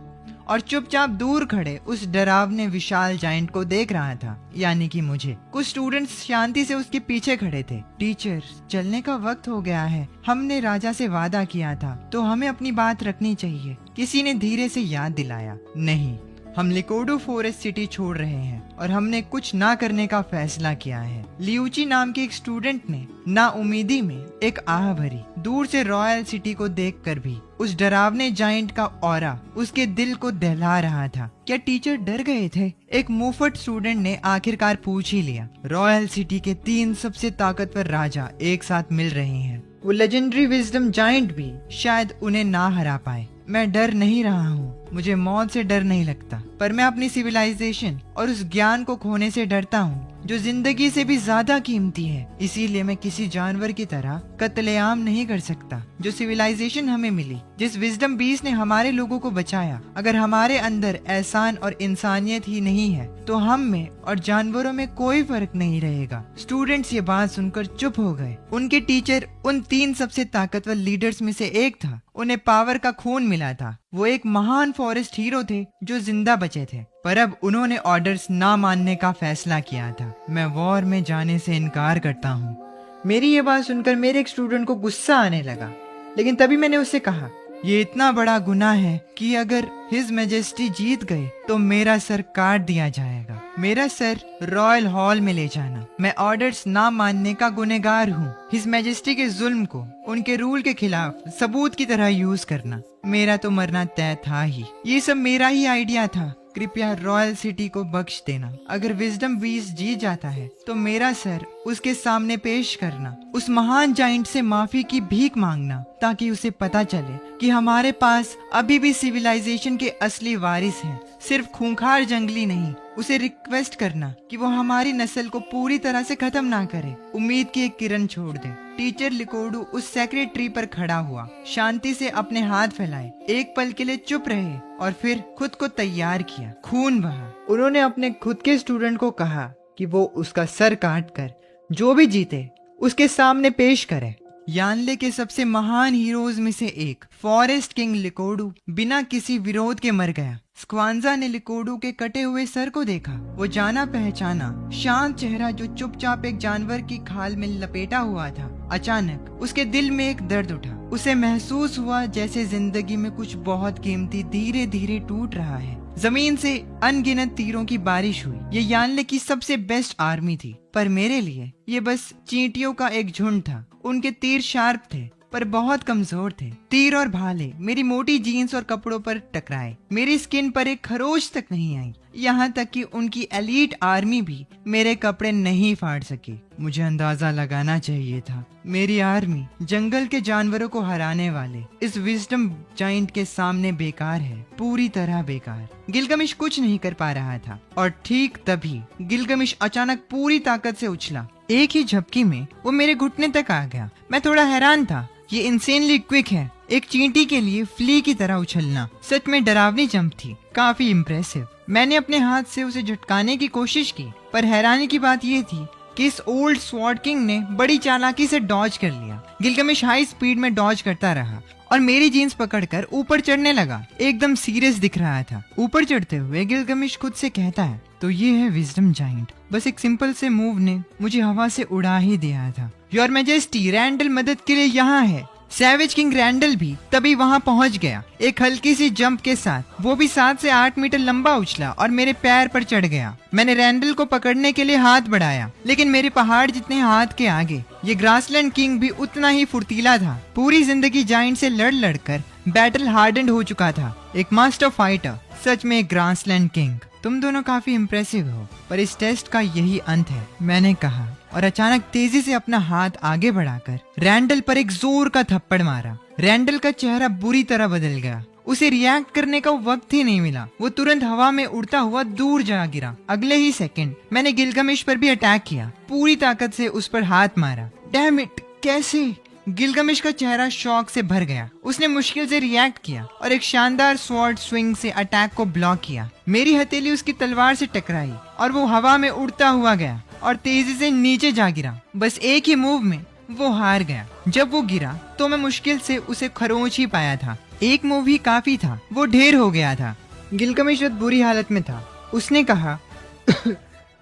और चुपचाप दूर खड़े उस डरावने विशाल जायंट को देख रहा था, यानी कि मुझे। कुछ स्टूडेंट्स शांति से उसके पीछे खड़े थे। टीचर, चलने का वक्त हो गया है। हमने राजा से वादा किया था, तो हमें अपनी बात रखनी चाहिए, किसी ने धीरे से याद दिलाया। नहीं, हम लिकोडू फॉरेस्ट सिटी छोड़ रहे हैं और हमने कुछ ना करने का फैसला किया है। लियूची नाम के एक स्टूडेंट ने ना उम्मीदी में एक आह भरी। दूर से रॉयल सिटी को देखकर भी उस डरावने जायंट का ऑरा उसके दिल को दहला रहा था। क्या टीचर डर गए थे? एक मुफ्त स्टूडेंट ने आखिरकार पूछ ही लिया। रॉयल सिटी के 3 सबसे ताकतवर राजा एक साथ मिल रहे हैं। वो लेजेंडरी विजडम जायंट भी शायद उन्हें ना हरा पाए। मैं डर नहीं रहा हूँ, मुझे मौत से डर नहीं लगता, पर मैं अपनी सिविलाइजेशन और उस ज्ञान को खोने से डरता हूँ जो जिंदगी से भी ज्यादा कीमती है। इसीलिए मैं किसी जानवर की तरह कत्लेआम नहीं कर सकता। जो सिविलाइजेशन हमें मिली, जिस विजडम बीस ने हमारे लोगों को बचाया, अगर हमारे अंदर एहसान और इंसानियत ही नहीं है तो हम में और जानवरों में कोई फर्क नहीं रहेगा। स्टूडेंट्स ये बात सुनकर चुप हो गए। उनके टीचर उन 3 सबसे ताकतवर लीडर्स में से एक था। उन्हें पावर का खून मिला था। वो एक महान फॉरेस्ट हीरो थे जो जिंदा बचे थे, पर अब उन्होंने ऑर्डर्स ना मानने का फैसला किया था। मैं वॉर में जाने से इनकार करता हूँ। मेरी ये बात सुनकर मेरे एक स्टूडेंट को गुस्सा आने लगा, लेकिन तभी मैंने उससे कहा, ये इतना बड़ा गुनाह है कि अगर हिज मैजेस्टी जीत गए तो मेरा सर काट दिया जाएगा। मेरा सर रॉयल हॉल में ले जाना। मैं ऑर्डर्स ना मानने का गुनहगार हूँ। हिज मैजेस्टी के जुल्म को उनके रूल के खिलाफ सबूत की तरह यूज करना, मेरा तो मरना तय था ही। ये सब मेरा ही आइडिया था। कृपया रॉयल सिटी को बख्श देना। अगर विजडम बीस जीत जाता है तो मेरा सर उसके सामने पेश करना, उस महान जाइंट से माफी की भीख मांगना, ताकि उसे पता चले कि हमारे पास अभी भी सिविलाइजेशन के असली वारिस हैं, सिर्फ खूंखार जंगली नहीं। उसे रिक्वेस्ट करना कि वो हमारी नस्ल को पूरी तरह से खत्म ना करे, उम्मीद की एक किरण छोड़ दे। टीचर लिकोडू उस सैक्रेड ट्री पर खड़ा हुआ, शांति से अपने हाथ फैलाए, एक पल के लिए चुप रहे और फिर खुद को तैयार किया। खून बहा। उन्होंने अपने खुद के स्टूडेंट को कहा कि वो उसका सर काट कर जो भी जीते उसके सामने पेश करे। यानले के सबसे महान हीरोज में से एक फॉरेस्ट किंग लिकोडू बिना किसी विरोध के मर गया। स्क्वांजा ने लिकोडू के कटे हुए सर को देखा। वो जाना पहचाना शांत चेहरा जो चुपचाप एक जानवर की खाल में लपेटा हुआ था। अचानक उसके दिल में एक दर्द उठा। उसे महसूस हुआ जैसे जिंदगी में कुछ बहुत कीमती धीरे धीरे टूट रहा है। जमीन से अनगिनत तीरों की बारिश हुई। ये यानले की सबसे बेस्ट आर्मी थी, पर मेरे लिए ये बस चींटियों का एक झुंड था। उनके तीर शार्प थे पर बहुत कमजोर थे। तीर और भाले मेरी मोटी जीन्स और कपड़ों पर टकराए। मेरी स्किन पर एक खरोच तक नहीं आई। यहाँ तक कि उनकी एलीट आर्मी भी मेरे कपड़े नहीं फाड़ सकी। मुझे अंदाजा लगाना चाहिए था। मेरी आर्मी जंगल के जानवरों को हराने वाले इस विजडम जाइंट के सामने बेकार है, पूरी तरह बेकार। गिलगमिश कुछ नहीं कर पा रहा था और ठीक तभी गिलगमिश अचानक पूरी ताकत से उछला। एक ही झपकी में वो मेरे घुटने तक आ गया। मैं थोड़ा हैरान था। ये इंसेनली क्विक है। एक चींटी के लिए फ्ली की तरह उछलना सच में डरावनी जंप थी, काफी इम्प्रेसिव। मैंने अपने हाथ से उसे झटकाने की कोशिश की, पर हैरानी की बात यह थी कि इस ओल्ड स्वॉर्ड किंग ने बड़ी चालाकी से डॉज कर लिया। गिलगमिश हाई स्पीड में डॉज करता रहा और मेरी जीन्स पकड़कर ऊपर चढ़ने लगा। एकदम सीरियस दिख रहा था। ऊपर चढ़ते हुए गिलगमिश खुद से कहता है, तो ये है विजडम जाइंट। बस एक सिंपल से मूव ने मुझे हवा से उड़ा ही दिया था। योर मैजेस्टी, रैंडल मदद के लिए यहाँ है। सैवेज किंग रैंडल भी तभी वहाँ पहुँच गया, एक हल्की सी जंप के साथ। वो भी 7 से 8 मीटर लंबा उछला और मेरे पैर पर चढ़ गया। मैंने रैंडल को पकड़ने के लिए हाथ बढ़ाया, लेकिन मेरे पहाड़ जितने हाथ के आगे ये ग्रासलैंड किंग भी उतना ही फुर्तीला था। पूरी जिंदगी जाइंट से लड़ लड़कर बैटल हार्डेंड हो चुका था। एक मास्टर फाइटर, सच में एक ग्रासलैंड किंग। तुम दोनों काफी इम्प्रेसिव हो, पर इस टेस्ट का यही अंत है, मैंने कहा और अचानक तेजी से अपना हाथ आगे बढ़ाकर रैंडल पर एक जोर का थप्पड़ मारा। रैंडल का चेहरा बुरी तरह बदल गया। उसे रिएक्ट करने का वक्त ही नहीं मिला। वो तुरंत हवा में उड़ता हुआ दूर जा गिरा। अगले ही सेकंड मैंने गिलगमेश पर भी अटैक किया, पूरी ताकत से उस पर हाथ मारा। डैम इट, कैसे? गिलगमेश का चेहरा शॉक से भर गया। उसने मुश्किल से रिएक्ट किया और एक शानदार स्वॉर्ड स्विंग से अटैक को ब्लॉक किया। मेरी हथेली उसकी तलवार से टकराई और वो हवा में उड़ता हुआ गया और तेजी से नीचे जा गिरा। बस एक ही मूव में वो हार गया। जब वो गिरा तो मैं मुश्किल से उसे खरोंच ही पाया था। एक मूव ही काफी था, वो ढेर हो गया था। गिलगमेश बहुत बुरी हालत में था। उसने कहा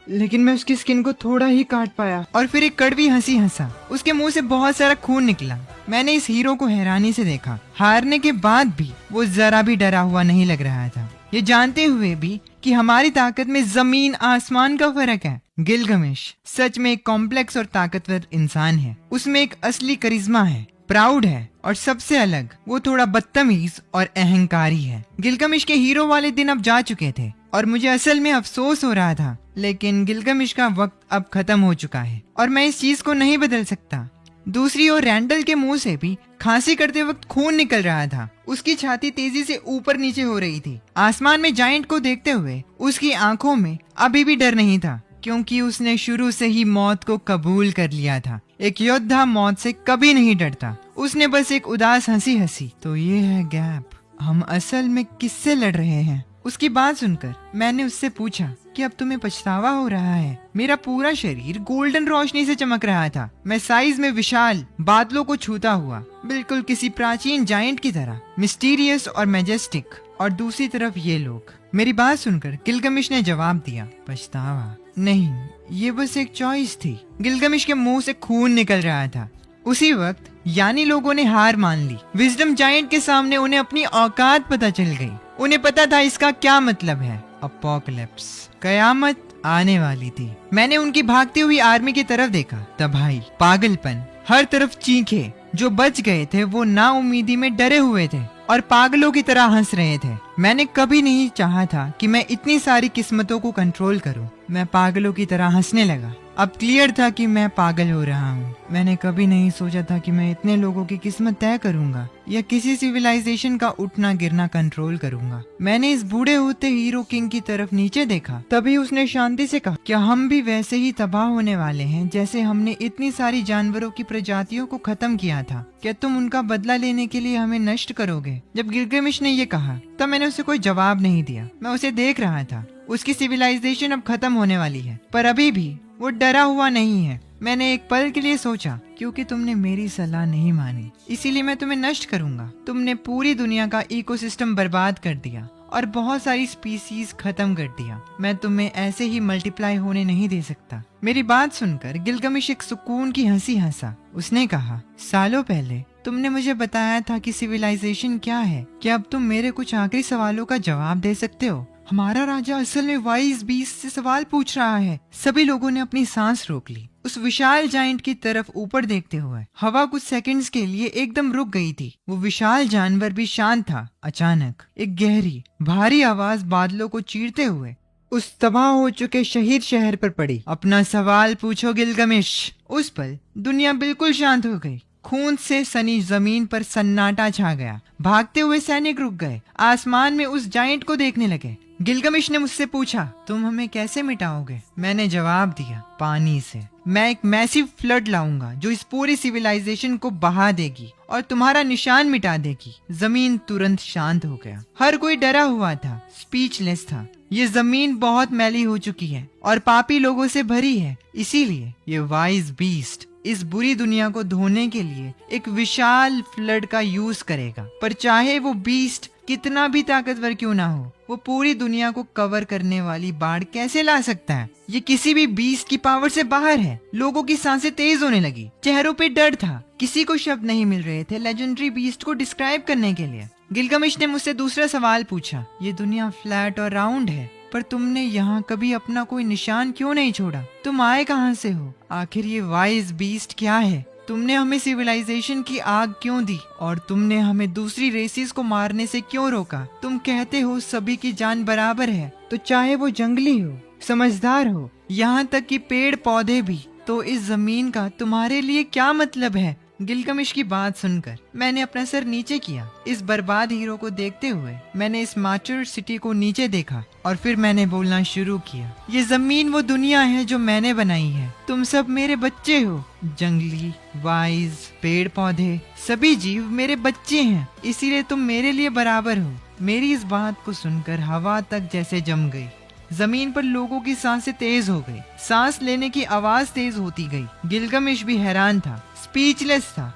लेकिन मैं उसकी स्किन को थोड़ा ही काट पाया। और फिर एक कड़वी हंसी हंसा। उसके मुंह से बहुत सारा खून निकला। मैंने इस हीरो को हैरानी से देखा। हारने के बाद भी वो जरा भी डरा हुआ नहीं लग रहा था, ये जानते हुए भी कि हमारी ताकत में जमीन आसमान का फर्क है। गिलगमेश सच में एक कॉम्प्लेक्स और ताकतवर इंसान है। उसमें एक असली करिश्मा है, प्राउड है और सबसे अलग वो थोड़ा बदतमीज और अहंकारी है। गिलगमेश के हीरो वाले दिन अब जा चुके थे और मुझे असल में अफसोस हो रहा था, लेकिन गिलगमेश का वक्त अब खत्म हो चुका है और मैं इस चीज को नहीं बदल सकता। दूसरी ओर रैंडल के मुंह से भी खांसी करते वक्त खून निकल रहा था। उसकी छाती तेजी से ऊपर नीचे हो रही थी। आसमान में जायंट को देखते हुए उसकी आंखों में अभी भी डर नहीं था, क्योंकि उसने शुरू से ही मौत को कबूल कर लिया था। एक योद्धा मौत से कभी नहीं डरता। उसने बस एक उदास हंसी हंसी। तो ये है गैप, हम असल में किससे लड़ रहे हैं? उसकी बात सुनकर मैंने उससे पूछा कि अब तुम्हें पछतावा हो रहा है? मेरा पूरा शरीर गोल्डन रोशनी से चमक रहा था। मैं साइज में विशाल, बादलों को छूता हुआ, बिल्कुल किसी प्राचीन जायंट की तरह, मिस्टीरियस और मैजेस्टिक। और दूसरी तरफ ये लोग। मेरी बात सुनकर गिलगमेश ने जवाब दिया, पछतावा नहीं, ये बस एक चॉइस थी। गिलगमेश के मुंह से खून निकल रहा था। उसी वक्त यानी लोगों ने हार मान ली। विजडम जायंट के सामने उन्हें अपनी औकात पता चल गई। उन्हें पता था इसका क्या मतलब है। अपोकलिप्स, कयामत आने वाली थी। मैंने उनकी भागती हुई आर्मी की तरफ देखा। तबाही, पागलपन, हर तरफ चीखे। जो बच गए थे वो नाउमीदी में डरे हुए थे और पागलों की तरह हंस रहे थे। मैंने कभी नहीं चाहा था कि मैं इतनी सारी किस्मतों को कंट्रोल करूं। मैं पागलों की तरह हंसने लगा। अब क्लियर था कि मैं पागल हो रहा हूँ। मैंने कभी नहीं सोचा था कि मैं इतने लोगों की किस्मत तय करूंगा या किसी सिविलाइजेशन का उठना गिरना कंट्रोल करूंगा। मैंने इस बूढ़े होते हीरो किंग की तरफ नीचे देखा। तभी उसने शांति से कहा, क्या हम भी वैसे ही तबाह होने वाले हैं जैसे हमने इतनी सारी जानवरों की प्रजातियों को खत्म किया था? क्या तुम उनका बदला लेने के लिए हमें नष्ट करोगे? जब गिलगमेश ने ये कहा तब मैंने उसे कोई जवाब नहीं दिया। मैं उसे देख रहा था। उसकी सिविलाइजेशन अब खत्म होने वाली है, पर अभी भी वो डरा हुआ नहीं है। मैंने एक पल के लिए सोचा, क्योंकि तुमने मेरी सलाह नहीं मानी, इसीलिए मैं तुम्हें नष्ट करूंगा। तुमने पूरी दुनिया का इकोसिस्टम बर्बाद कर दिया और बहुत सारी स्पीसीज खत्म कर दिया। मैं तुम्हें ऐसे ही मल्टीप्लाई होने नहीं दे सकता। मेरी बात सुनकर गिलगमेश एक सुकून की हंसी हंसा। उसने कहा, सालों पहले तुमने मुझे बताया था कि सिविलाइजेशन क्या है। क्या अब तुम मेरे कुछ आखिरी सवालों का जवाब दे सकते हो? हमारा राजा असल में वाइज बीस्ट से सवाल पूछ रहा है। सभी लोगों ने अपनी सांस रोक ली। उस विशाल जायंट की तरफ ऊपर देखते हुए हवा कुछ सेकंड्स के लिए एकदम रुक गई थी। वो विशाल जानवर भी शांत था। अचानक एक गहरी भारी आवाज बादलों को चीरते हुए उस तबाह हो चुके शहीद शहर पर पड़ी। अपना सवाल पूछो गिलगमेश। उस पल दुनिया बिल्कुल शांत हो गई। खून से सनी जमीन पर सन्नाटा छा गया। भागते हुए सैनिक रुक गए, आसमान में उस जायंट को देखने लगे। गिलगमेश ने मुझसे पूछा, तुम हमें कैसे मिटाओगे? मैंने जवाब दिया, पानी से। मैं एक मैसिव फ्लड लाऊंगा जो इस पूरी सिविलाइजेशन को बहा देगी और तुम्हारा निशान मिटा देगी। जमीन तुरंत शांत हो गया। हर कोई डरा हुआ था, स्पीचलेस था। ये जमीन बहुत मैली हो चुकी है और पापी लोगों से भरी है। इसीलिए ये वाइज बीस्ट इस बुरी दुनिया को धोने के लिए एक विशाल फ्लड का यूज करेगा। पर चाहे वो बीस्ट कितना भी ताकतवर क्यों ना हो, वो पूरी दुनिया को कवर करने वाली बाढ़ कैसे ला सकता है? ये किसी भी बीस्ट की पावर से बाहर है। लोगों की सांसें तेज होने लगी। चेहरों पे डर था। किसी को शब्द नहीं मिल रहे थे लेजेंडरी बीस्ट को डिस्क्राइब करने के लिए। गिलगमेश ने मुझसे दूसरा सवाल पूछा, ये दुनिया फ्लैट और राउंड है, पर तुमने यहाँ कभी अपना कोई निशान क्यों नहीं छोड़ा? तुम आए कहाँ से हो? आखिर ये वाइज बीस्ट क्या है? तुमने हमें सिविलाइजेशन की आग क्यों दी और तुमने हमें दूसरी रेसेस को मारने से क्यों रोका? तुम कहते हो सभी की जान बराबर है, तो चाहे वो जंगली हो, समझदार हो, यहाँ तक कि पेड़ पौधे भी, तो इस जमीन का तुम्हारे लिए क्या मतलब है? गिलगमिश की बात सुनकर मैंने अपना सर नीचे किया। इस बर्बाद हीरो को देखते हुए मैंने इस माचुर सिटी को नीचे देखा और फिर मैंने बोलना शुरू किया, ये जमीन वो दुनिया है जो मैंने बनाई है। तुम सब मेरे बच्चे हो। जंगली, वाइज, पेड़ पौधे, सभी जीव मेरे बच्चे हैं, इसीलिए तुम मेरे लिए बराबर हो। मेरी इस बात को सुनकर हवा तक जैसे जम गई। जमीन पर लोगों की सांसें तेज हो गई, सांस लेने की आवाज तेज होती गई। गिलगमिश भी हैरान था, स्पीचलेस था।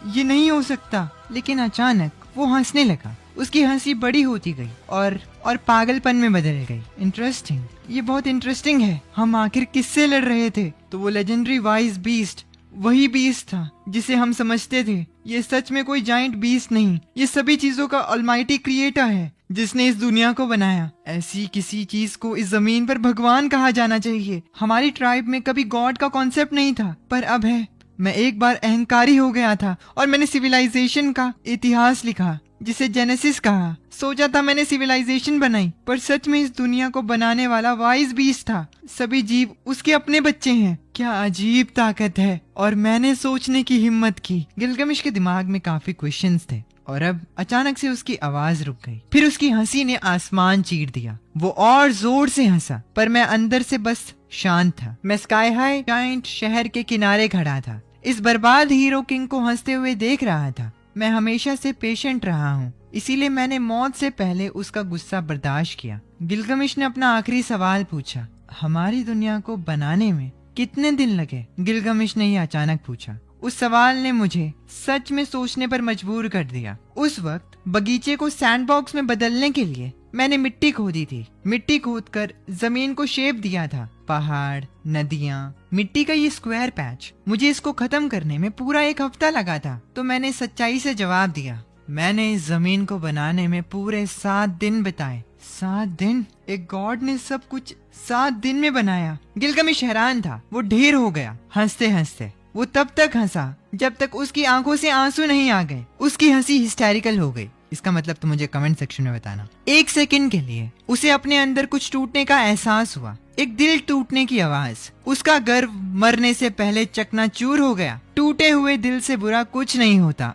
ये नहीं हो सकता। लेकिन अचानक वो हंसने लगा। उसकी हंसी बड़ी होती गई और पागलपन में बदल गई। इंटरेस्टिंग, ये बहुत इंटरेस्टिंग है। हम आखिर किससे लड़ रहे थे? तो वो लेजेंडरी वाइज बीस्ट वही बीस्ट था जिसे हम समझते थे। ये सच में कोई जाइंट बीस्ट नहीं, ये सभी चीजों का ऑलमाइटी क्रिएटर है जिसने इस दुनिया को बनाया। ऐसी किसी चीज को इस जमीन पर भगवान कहा जाना चाहिए। हमारी ट्राइब में कभी गॉड का कॉन्सेप्ट नहीं था, पर अब है। मैं एक बार अहंकारी हो गया था और मैंने सिविलाइजेशन का इतिहास लिखा जिसे जेनेसिस कहा। सोचा था मैंने सिविलाइजेशन बनाई, पर सच में इस दुनिया को बनाने वाला वाइज बीस्ट था। सभी जीव उसके अपने बच्चे हैं। क्या अजीब ताकत है। और मैंने सोचने की हिम्मत की। गिलगमिश के दिमाग में काफी क्वेश्चंस थे और अब अचानक से उसकी आवाज रुक गई। फिर उसकी हंसी ने आसमान चीर दिया। वो और जोर से हंसा, पर मैं अंदर से बस शांत था। मैं स्काई हाई जायंट शहर के किनारे खड़ा था, इस बर्बाद हीरो किंग को हंसते हुए देख रहा था। मैं हमेशा से पेशेंट रहा हूँ, इसीलिए मैंने मौत से पहले उसका गुस्सा बर्दाश्त किया। गिलगमिश ने अपना आखिरी सवाल पूछा, हमारी दुनिया को बनाने में कितने दिन लगे? गिलगमिश ने यह अचानक पूछा। उस सवाल ने मुझे सच में सोचने पर मजबूर कर दिया। उस वक्त बगीचे को सैंडबॉक्स में बदलने के लिए मैंने मिट्टी खोदी थी। मिट्टी खोदकर जमीन को शेप दिया था। पहाड़, नदियाँ, मिट्टी का ये स्क्वायर पैच, मुझे इसको खत्म करने में पूरा 1 हफ्ता लगा था। तो मैंने सच्चाई से जवाब दिया, मैंने इस जमीन को बनाने में पूरे 7 दिन बिताए। 7 दिन? एक गॉड ने सब कुछ 7 दिन में बनाया? गिलगमिश हैरान था। वो ढेर हो गया हंसते हंसते। वो तब तक हंसा जब तक उसकी आंखों से आंसू नहीं आ गए। उसकी हंसी हिस्टेरिकल हो गई। इसका मतलब तो मुझे कमेंट सेक्शन में बताना। 1 सेकंड के लिए उसे अपने अंदर कुछ टूटने का एहसास हुआ, एक दिल टूटने की आवाज। उसका गर्व मरने से पहले चकनाचूर हो गया। टूटे हुए दिल से बुरा कुछ नहीं होता।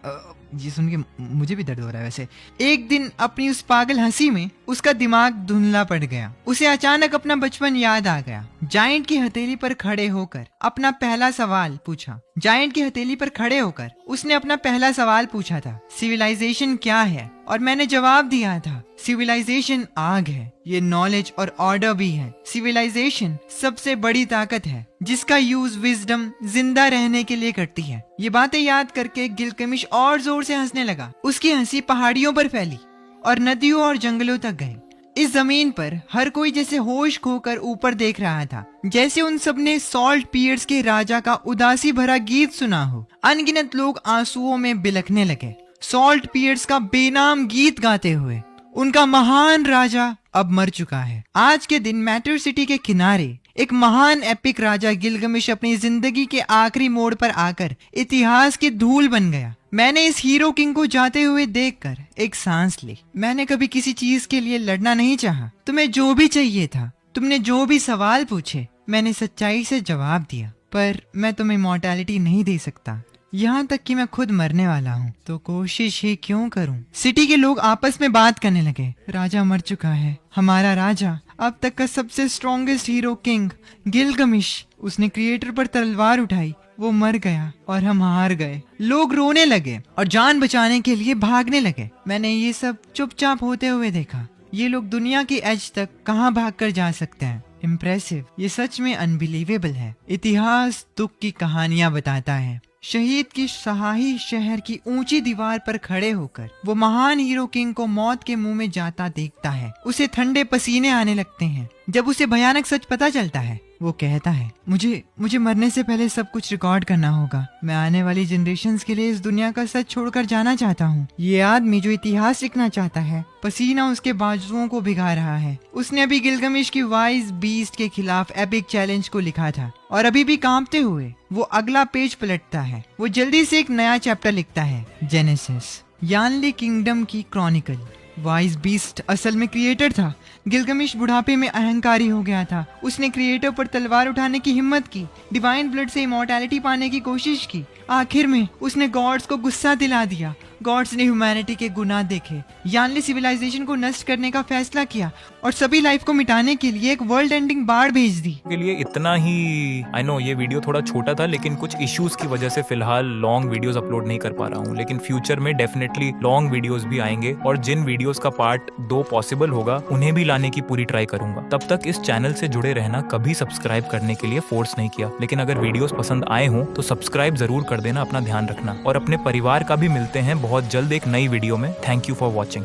ये सुन के मुझे भी दर्द हो रहा है वैसे। एक दिन अपनी उस पागल हंसी में उसका दिमाग धुंधला पड़ गया। उसे अचानक अपना बचपन याद आ गया। जायंट की हथेली पर खड़े होकर अपना पहला सवाल पूछा। जायंट की हथेली पर खड़े होकर उसने अपना पहला सवाल पूछा था, सिविलाइजेशन क्या है? और मैंने जवाब दिया था, सिविलाइजेशन आग है, ये नॉलेज और ऑर्डर भी है। सिविलाइजेशन सबसे बड़ी ताकत है जिसका यूज विजडम जिंदा रहने के लिए करती है। ये बातें याद करके गिलगमिश और जोर से हंसने लगा। उसकी हंसी पहाड़ियों पर फैली और नदियों और जंगलों तक गई। इस जमीन पर हर कोई जैसे होश खोकर ऊपर देख रहा था, जैसे उन सब ने सॉल्ट पियर्स के राजा का उदासी भरा गीत सुना हो। अनगिनत लोग आंसुओं में बिलखने लगे, सॉल्ट पियर्स का बेनाम गीत गाते हुए। उनका महान राजा अब मर चुका है। आज के दिन मैटर सिटी के किनारे एक महान एपिक राजा गिलगमिश अपनी जिंदगी के आखिरी मोड़ पर आकर इतिहास की धूल बन गया। मैंने इस हीरो किंग को जाते हुए देखकर एक सांस ली। मैंने कभी किसी चीज के लिए लड़ना नहीं चाहा। तुम्हें जो भी चाहिए था, तुमने जो भी सवाल पूछे, मैंने सच्चाई से जवाब दिया। पर मैं तुम्हें इमॉर्टैलिटी नहीं दे सकता, यहाँ तक कि मैं खुद मरने वाला हूँ, तो कोशिश ही क्यों करूँ? सिटी के लोग आपस में बात करने लगे। राजा मर चुका है, हमारा राजा, अब तक का सबसे स्ट्रॉन्गेस्ट हीरो किंग गिलगमिश। उसने क्रिएटर पर तलवार उठाई, वो मर गया और हम हार गए। लोग रोने लगे और जान बचाने के लिए भागने लगे। मैंने ये सब चुपचाप होते हुए देखा। ये लोग दुनिया की एज तक कहाँ भागकर जा सकते हैं? इम्प्रेसिव, ये सच में अनबिलीवेबल है। इतिहास दुख की कहानियां बताता है। शहीद की सहाही शहर की ऊंची दीवार पर खड़े होकर वो महान हीरो किंग को मौत के मुंह में जाता देखता है। उसे ठंडे पसीने आने लगते हैं जब उसे भयानक सच पता चलता है। वो कहता है, मुझे मरने से पहले सब कुछ रिकॉर्ड करना होगा। मैं आने वाली जनरेशंस के लिए इस दुनिया का सच छोड़कर जाना चाहता हूँ। ये आदमी जो इतिहास लिखना चाहता है, पसीना उसके बाजुओं को भिगा रहा है। उसने अभी गिलगमिश की वाइज बीस्ट के खिलाफ एपिक चैलेंज को लिखा था और अभी भी कांपते हुए वो अगला पेज पलटता है। वो जल्दी से एक नया चैप्टर लिखता है, जेनेसिस, यानली किंगडम की क्रॉनिकल। वाइज बीस्ट असल में क्रिएटर था। गिलगमिश बुढ़ापे में अहंकारी हो गया था। उसने क्रिएटर पर तलवार उठाने की हिम्मत की, डिवाइन ब्लड से इमॉर्टैलिटी पाने की कोशिश की आखिर में उसने गॉड्स को गुस्सा दिला दिया। गॉड्स ने ह्यूमैनिटी के गुनाह देखे, यान ने सिविलाइजेशन को नष्ट करने का फैसला किया और सभी लाइफ को मिटाने के लिए एक वर्ल्ड एंडिंग बाढ़ भेज दी। के लिए इतना ही। आई नो ये वीडियो थोड़ा छोटा था, लेकिन कुछ इश्यूज की वजह से फिलहाल लॉन्ग वीडियोस अपलोड नहीं कर पा रहा हूँ, लेकिन फ्यूचर में डेफिनेटली लॉन्ग वीडियोस भी आएंगे और जिन वीडियोस का पार्ट 2 पॉसिबल होगा उन्हें भी लाने की पूरी ट्राई करूंगा। तब तक इस चैनल से जुड़े रहना, कभी सब्सक्राइब करने के लिए फोर्स नहीं किया, लेकिन अगर वीडियोस पसंद आए हों तो सब्सक्राइब जरूर कर देना। अपना ध्यान रखना और अपने परिवार का भी। मिलते हैं बहुत जल्द एक नई वीडियो में। Thank you for watching.